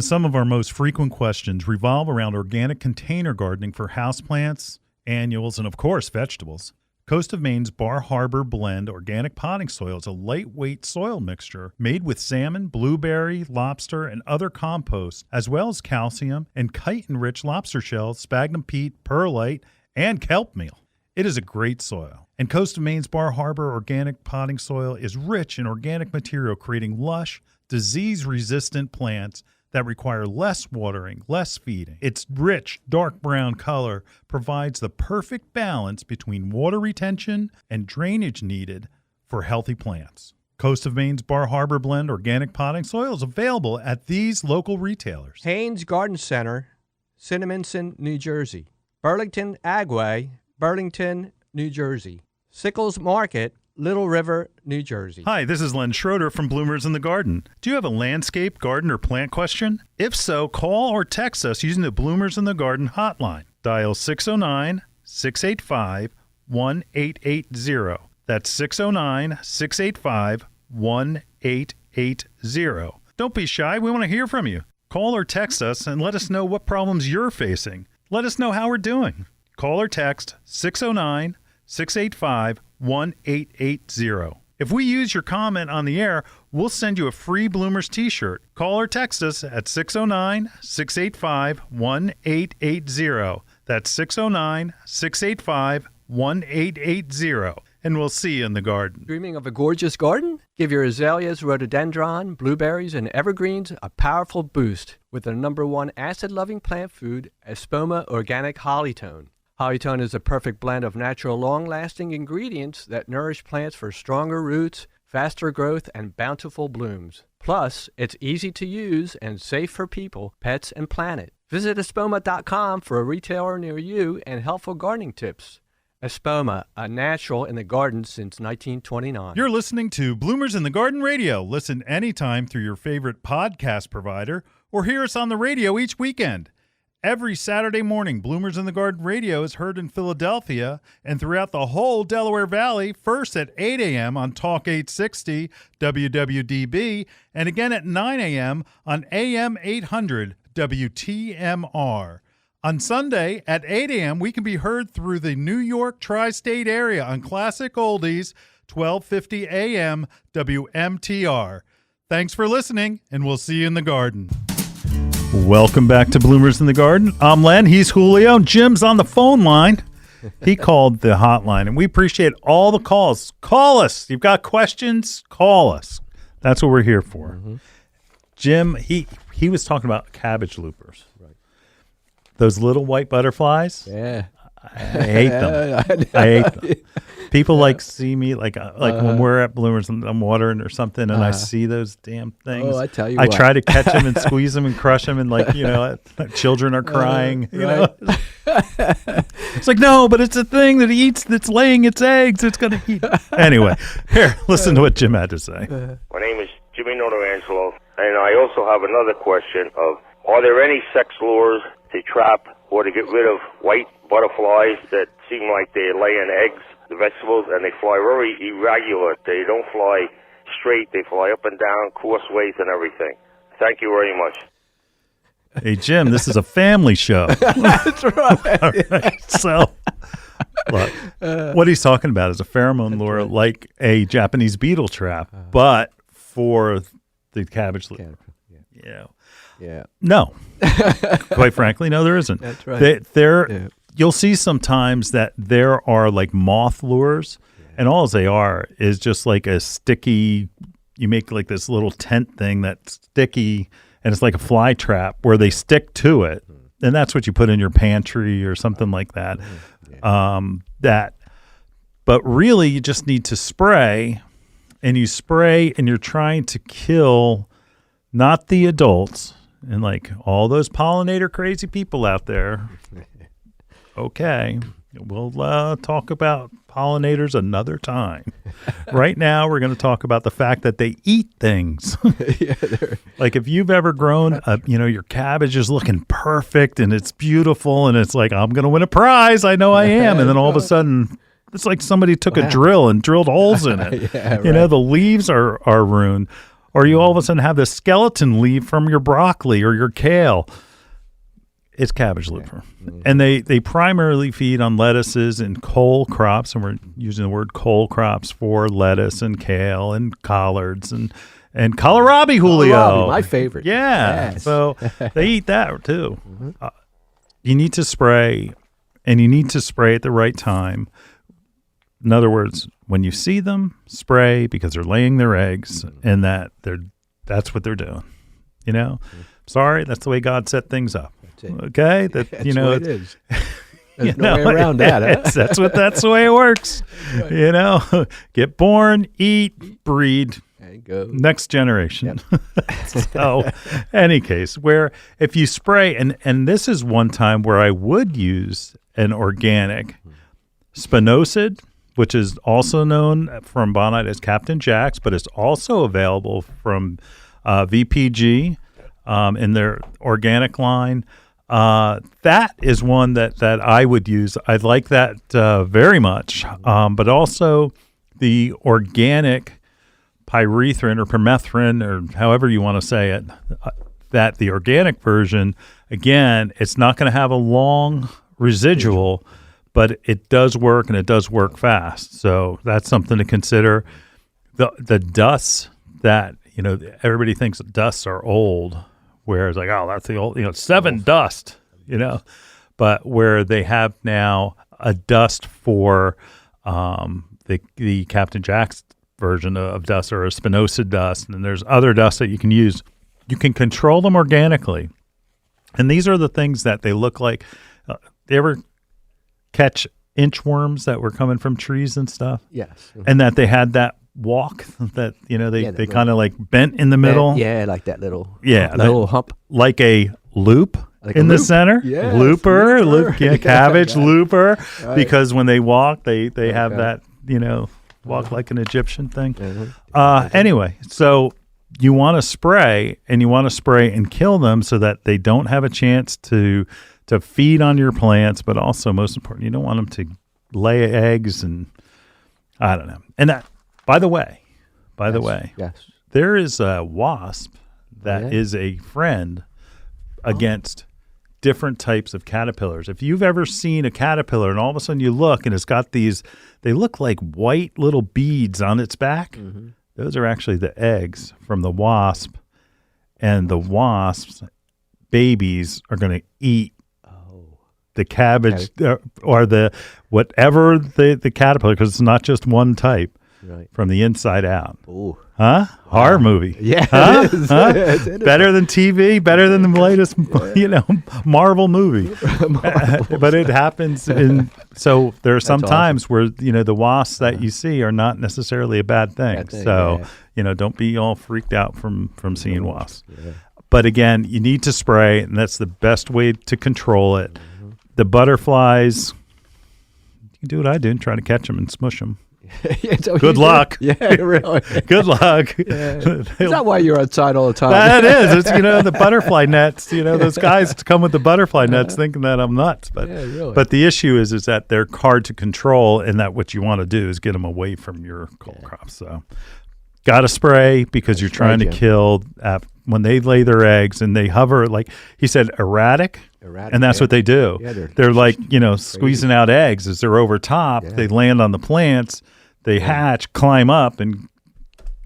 Some of our most frequent questions revolve around organic container gardening for houseplants, annuals, and of course, vegetables. Coast of Maine's Bar Harbor Blend organic potting soil is a lightweight soil mixture made with salmon, blueberry, lobster, and other composts, as well as calcium and chitin-rich lobster shells, sphagnum peat, perlite, and kelp meal. It is a great soil. And Coast of Maine's Bar Harbor organic potting soil is rich in organic material, creating lush, disease-resistant plants that require less watering, less feeding. Its rich, dark brown color provides the perfect balance between water retention and drainage needed for healthy plants. Coast of Maine's Bar Harbor Blend organic potting soil is available at these local retailers. Haynes Garden Center, Cinnaminson, New Jersey. Burlington Agway, Burlington, New Jersey. Sickles Market, Little River, New Jersey. Hi, this is Len Schroeder from Bloomers in the Garden. Do you have a landscape, garden, or plant question? If so, call or text us using the Bloomers in the Garden hotline. Dial 609-685-1880. That's 609-685-1880. Don't be shy. We want to hear from you. Call or text us and let us know what problems you're facing. Let us know how we're doing. Call or text 609-685-1880. If we use your comment on the air, we'll send you a free Bloomers t-shirt. Call or text us at 609-685-1880. That's 609-685-1880. And we'll see you in the garden. Dreaming of a gorgeous garden? Give your azaleas, rhododendron, blueberries, and evergreens a powerful boost with the #1 acid-loving plant food, Espoma Organic Hollytone. Hollytone is a perfect blend of natural, long-lasting ingredients that nourish plants for stronger roots, faster growth, and bountiful blooms. Plus, it's easy to use and safe for people, pets, and planet. Visit espoma.com for a retailer near you and helpful gardening tips. Espoma, a natural in the garden since 1929. You're listening to Bloomers in the Garden Radio. Listen anytime through your favorite podcast provider or hear us on the radio each weekend. Every Saturday morning, Bloomers in the Garden Radio is heard in Philadelphia and throughout the whole Delaware Valley, first at 8 a.m. on Talk 860 WWDB, and again at 9 a.m. on AM 800 WTMR. On Sunday at 8 a.m., we can be heard through the New York tri-state area on Classic Oldies, 1250 a.m. WMTR. Thanks for listening, and we'll see you in the garden. Welcome back to Bloomers in the Garden. I'm Len. He's Julio. Jim's on the phone line. He called the hotline, and we appreciate all the calls. Call us. You've got questions? Call us. That's what we're here for. Mm-hmm. Jim, he was talking about cabbage loopers. Right. Those little white butterflies. Yeah. I hate them. I hate them. People see me like when we're at Bloomers and I'm watering or something, and I see those damn things. Oh, I tell you I what. try to catch them and squeeze them and crush them, and children are crying. Right. It's like, no, but it's a thing that eats, that's laying its eggs. It's gonna eat. Anyway, here, listen to what Jim had to say. My name is Jimmy Notarangelo, and I also have another question of, are there any sex lures to trap or to get rid of white butterflies that seem like they're laying eggs, the vegetables, and they fly very irregular? They don't fly straight. They fly up and down, crossways and everything. Thank you very much. Hey, Jim, this is a family show. That's right. All right. So, look, what he's talking about is a pheromone lure like a Japanese beetle trap, but for the cabbage loop. Yeah. No. Quite frankly, no, there isn't. That's right. you'll see sometimes that there are like moth lures, and all they are is just like a sticky, you make like this little tent thing that's sticky, and it's like a fly trap where they stick to it. And that's what you put in your pantry or something like that. But really you just need to spray, and you spray and you're trying to kill not the adults and like all those pollinator crazy people out there. Okay, we'll talk about pollinators another time. Right now, we're going to talk about the fact that they eat things. Like if you've ever grown, your cabbage is looking perfect and it's beautiful and it's like, I'm going to win a prize. I know I am. And then all of a sudden, it's like somebody took a drill and drilled holes in it. The leaves are ruined. Or you all of a sudden have this skeleton leaf from your broccoli or your kale. It's cabbage looper. And they primarily feed on lettuces and cole crops, and we're using the word cole crops for lettuce and kale and collards and kohlrabi, Julio. Kohlrabi, my favorite. Yeah. Yes. So they eat that too. You need to spray, and you need to spray at the right time. In other words, when you see them, spray because they're laying their eggs, and that's what they're doing. Sorry, that's the way God set things up. Okay, That's the way it is. There's no way around that. Huh? That's the way it works. Get born, eat, breed. There you go. Next generation. So, any case, where if you spray, and this is one time where I would use an organic spinosad, which is also known from Bonite as Captain Jack's, but it's also available from VPG in their organic line. That is one that I would use. I like that very much. But also the organic pyrethrin or permethrin, or however you want to say it, that the organic version, again, it's not going to have a long residual, but it does work, and it does work fast. So that's something to consider. The dusts that, everybody thinks dusts are old, where it's like, oh, that's the old, 7 dust, but where they have now a dust for the Captain Jack's version of dust, or a spinosad dust, and there's other dust that you can use. You can control them organically, and these are the things that they look like. They ever catch inchworms that were coming from trees and stuff? Yes. And that they had that walk that they kind of like bent in the middle, like that little hump, like a loop like in the center. Looper. Cabbage looper, right. Because when they walk, they have that walk like an Egyptian thing. Anyway, so you want to spray, and kill them so that they don't have a chance to feed on your plants, but also, most important, you don't want them to lay eggs, and I don't know. And that, by the way, there is a wasp that is a friend against different types of caterpillars. If you've ever seen a caterpillar and all of a sudden you look and it's got these, they look like white little beads on its back. Those are actually the eggs from the wasp, and the wasp's babies are going to eat the cabbage or the whatever the caterpillar, because it's not just one type. Right. From the inside out. Ooh. Huh? Horror movie. Yeah. Huh? Huh? Better than TV, better than the latest, Marvel movie. But it happens so there are some times where, the wasps that you see are not necessarily a bad thing. So, don't be all freaked out from seeing wasps. Yeah. But again, you need to spray, and that's the best way to control it. The butterflies, you can do what I do and try to catch them and smush them. Good luck. Yeah, really. Good luck. Yeah. Is that why you're outside all the time? That is. It's, the butterfly nets. Those guys come with the butterfly nets thinking that I'm nuts. But really. But the issue is that they're hard to control, and that what you want to do is get them away from your cole crops. So got to spray, because you're trying to kill when they lay their eggs, and they hover, like he said, erratic, and that's what they do. Yeah, they're like, squeezing out eggs as they're over top. Yeah. They land on the plants. They hatch, climb up, and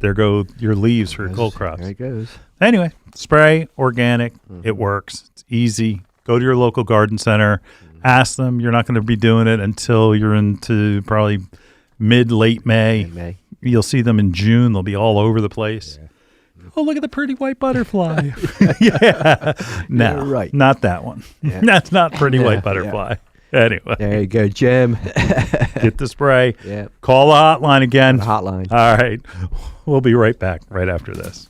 there go your leaves for your cole crops. There it goes. Anyway, spray, organic. It works. It's easy. Go to your local garden center. ask them. You're not going to be doing it until you're into probably late May. You'll see them in June. They'll be all over the place. Yeah. Oh, look at the pretty white butterfly. Yeah. No, you're right. Not that one. Yeah. That's not pretty white butterfly. Yeah. Anyway. There you go, Jim. Get the spray. Yeah. Call the hotline again. The hotline. All right. We'll be right back right after this.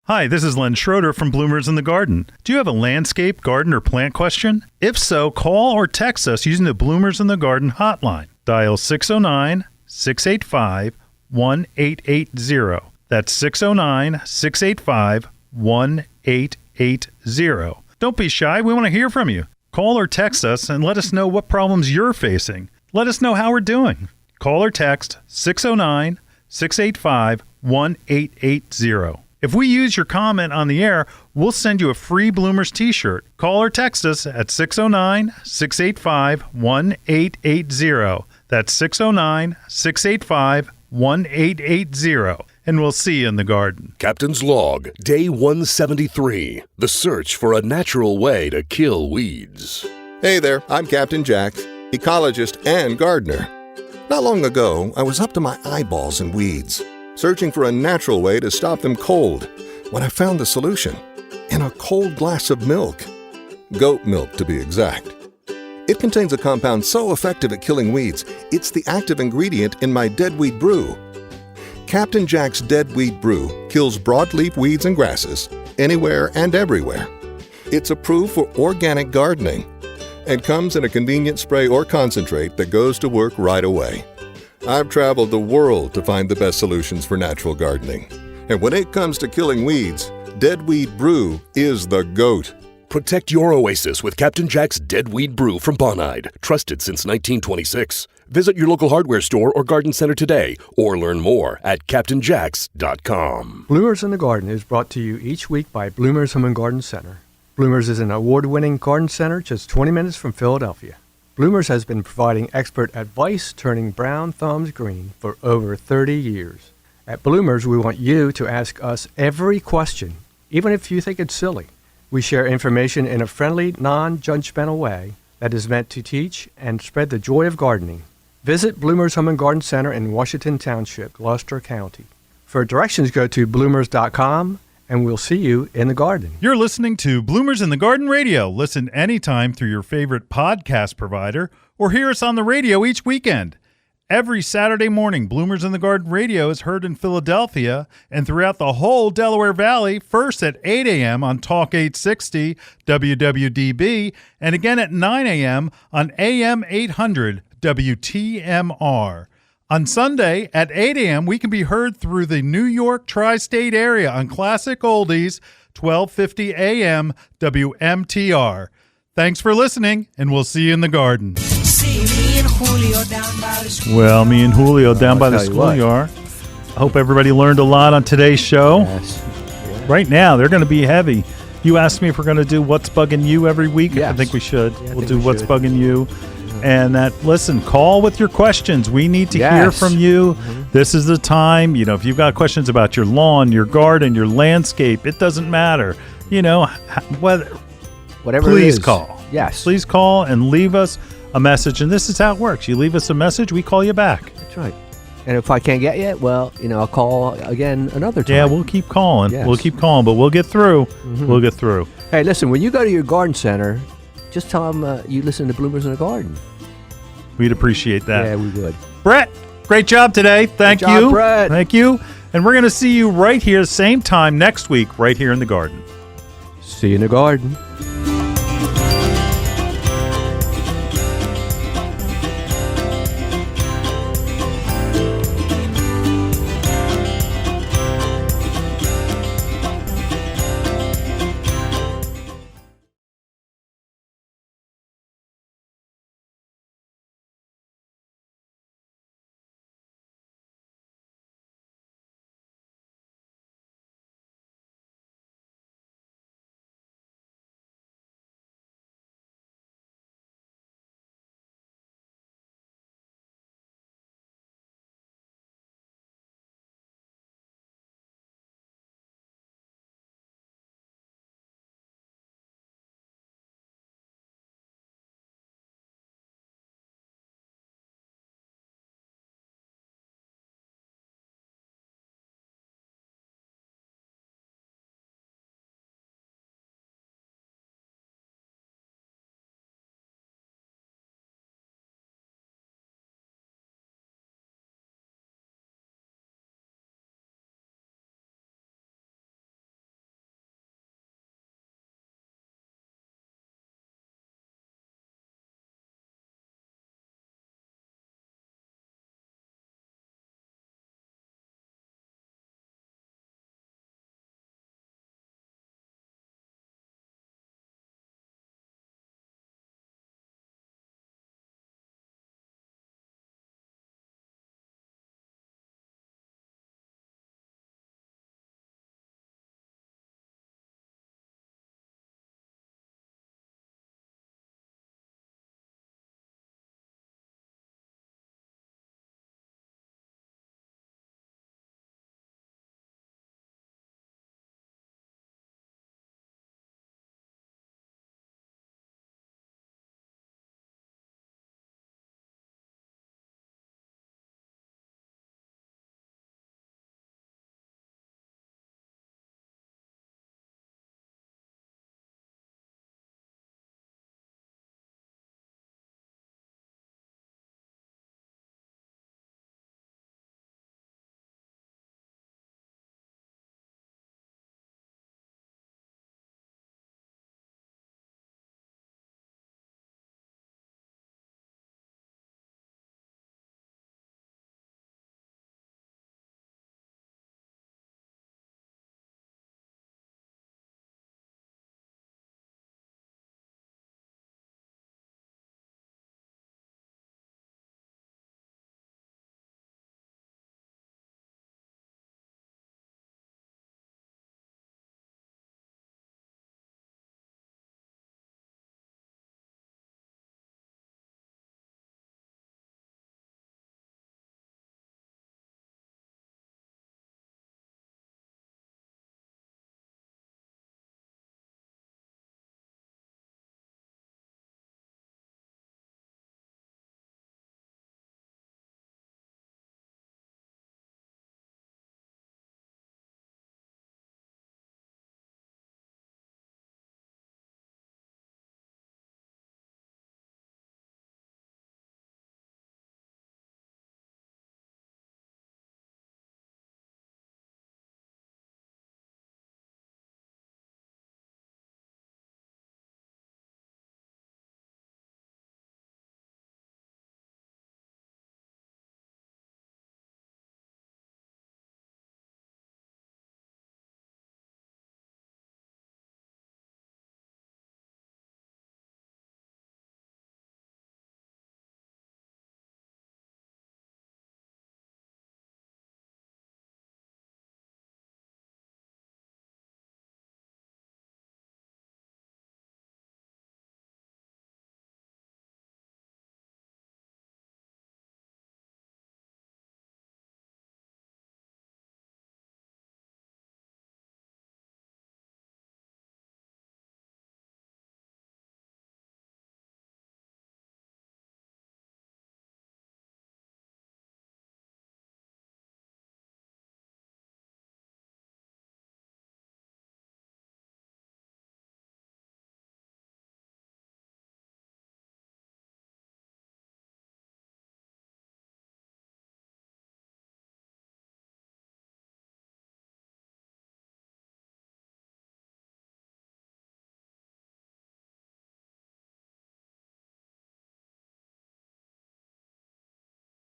Hi, this is Len Schroeder from Bloomers in the Garden. Do you have a landscape, garden, or plant question? If so, call or text us using the Bloomers in the Garden hotline. Dial 609-685-1880. That's 609-685-1880. Don't be shy. We want to hear from you. Call or text us and let us know what problems you're facing. Let us know how we're doing. Call or text 609-685-1880. If we use your comment on the air, we'll send you a free Bloomers t-shirt. Call or text us at 609-685-1880. That's 609-685-1880. And we'll see you in the garden. Captain's Log, Day 173. The search for a natural way to kill weeds. Hey there, I'm Captain Jack, ecologist and gardener. Not long ago, I was up to my eyeballs in weeds, searching for a natural way to stop them cold, when I found the solution in a cold glass of milk. Goat milk, to be exact. It contains a compound so effective at killing weeds, it's the active ingredient in my dead weed brew. Captain Jack's Dead Weed Brew kills broadleaf weeds and grasses anywhere and everywhere. It's approved for organic gardening and comes in a convenient spray or concentrate that goes to work right away. I've traveled the world to find the best solutions for natural gardening. And when it comes to killing weeds, Dead Weed Brew is the GOAT. Protect your oasis with Captain Jack's Dead Weed Brew from Bonide, trusted since 1926. Visit your local hardware store or garden center today, or learn more at CaptainJacks.com. Bloomers in the Garden is brought to you each week by Bloomers Home and Garden Center. Bloomers is an award-winning garden center just 20 minutes from Philadelphia. Bloomers has been providing expert advice turning brown thumbs green for over 30 years. At Bloomers, we want you to ask us every question, even if you think it's silly. We share information in a friendly, non-judgmental way that is meant to teach and spread the joy of gardening. Visit Bloomers Home and Garden Center in Washington Township, Gloucester County. For directions, go to bloomers.com, and we'll see you in the garden. You're listening to Bloomers in the Garden Radio. Listen anytime through your favorite podcast provider, or hear us on the radio each weekend. Every Saturday morning, Bloomers in the Garden Radio is heard in Philadelphia and throughout the whole Delaware Valley, first at 8 a.m. on Talk 860 WWDB, and again at 9 a.m. on AM 800 WTMR. On Sunday at 8 a.m., we can be heard through the New York tri-state area on Classic Oldies, 1250 a.m. WMTR. Thanks for listening, and we'll see you in the garden. Well, me and Julio down by the schoolyard. I hope everybody learned a lot on today's show. Yes. Yeah. Right now, they're going to be heavy. You asked me if we're going to do What's Bugging You every week. Yes. I think we should. Yeah, we'll do What's Bugging You. And listen, call with your questions. We need to hear from you. Mm-hmm. This is the time. You know, if you've got questions about your lawn, your garden, your landscape, it doesn't matter. You know, whatever please it is. Call. Yes. Please call and leave us a message. And this is how it works. You leave us a message, we call you back. That's right. And if I can't get you, well, I'll call again another time. Yeah, we'll keep calling. Yes. We'll keep calling, but we'll get through. Mm-hmm. We'll get through. Hey, listen, when you go to your garden center, just tell them you listen to Bloomers in the Garden. We'd appreciate that. Yeah, we would. Brett, great job today. Thank Good job, you. Brett. Thank you. And we're going to see you right here, same time next week, right here in the garden. See you in the garden.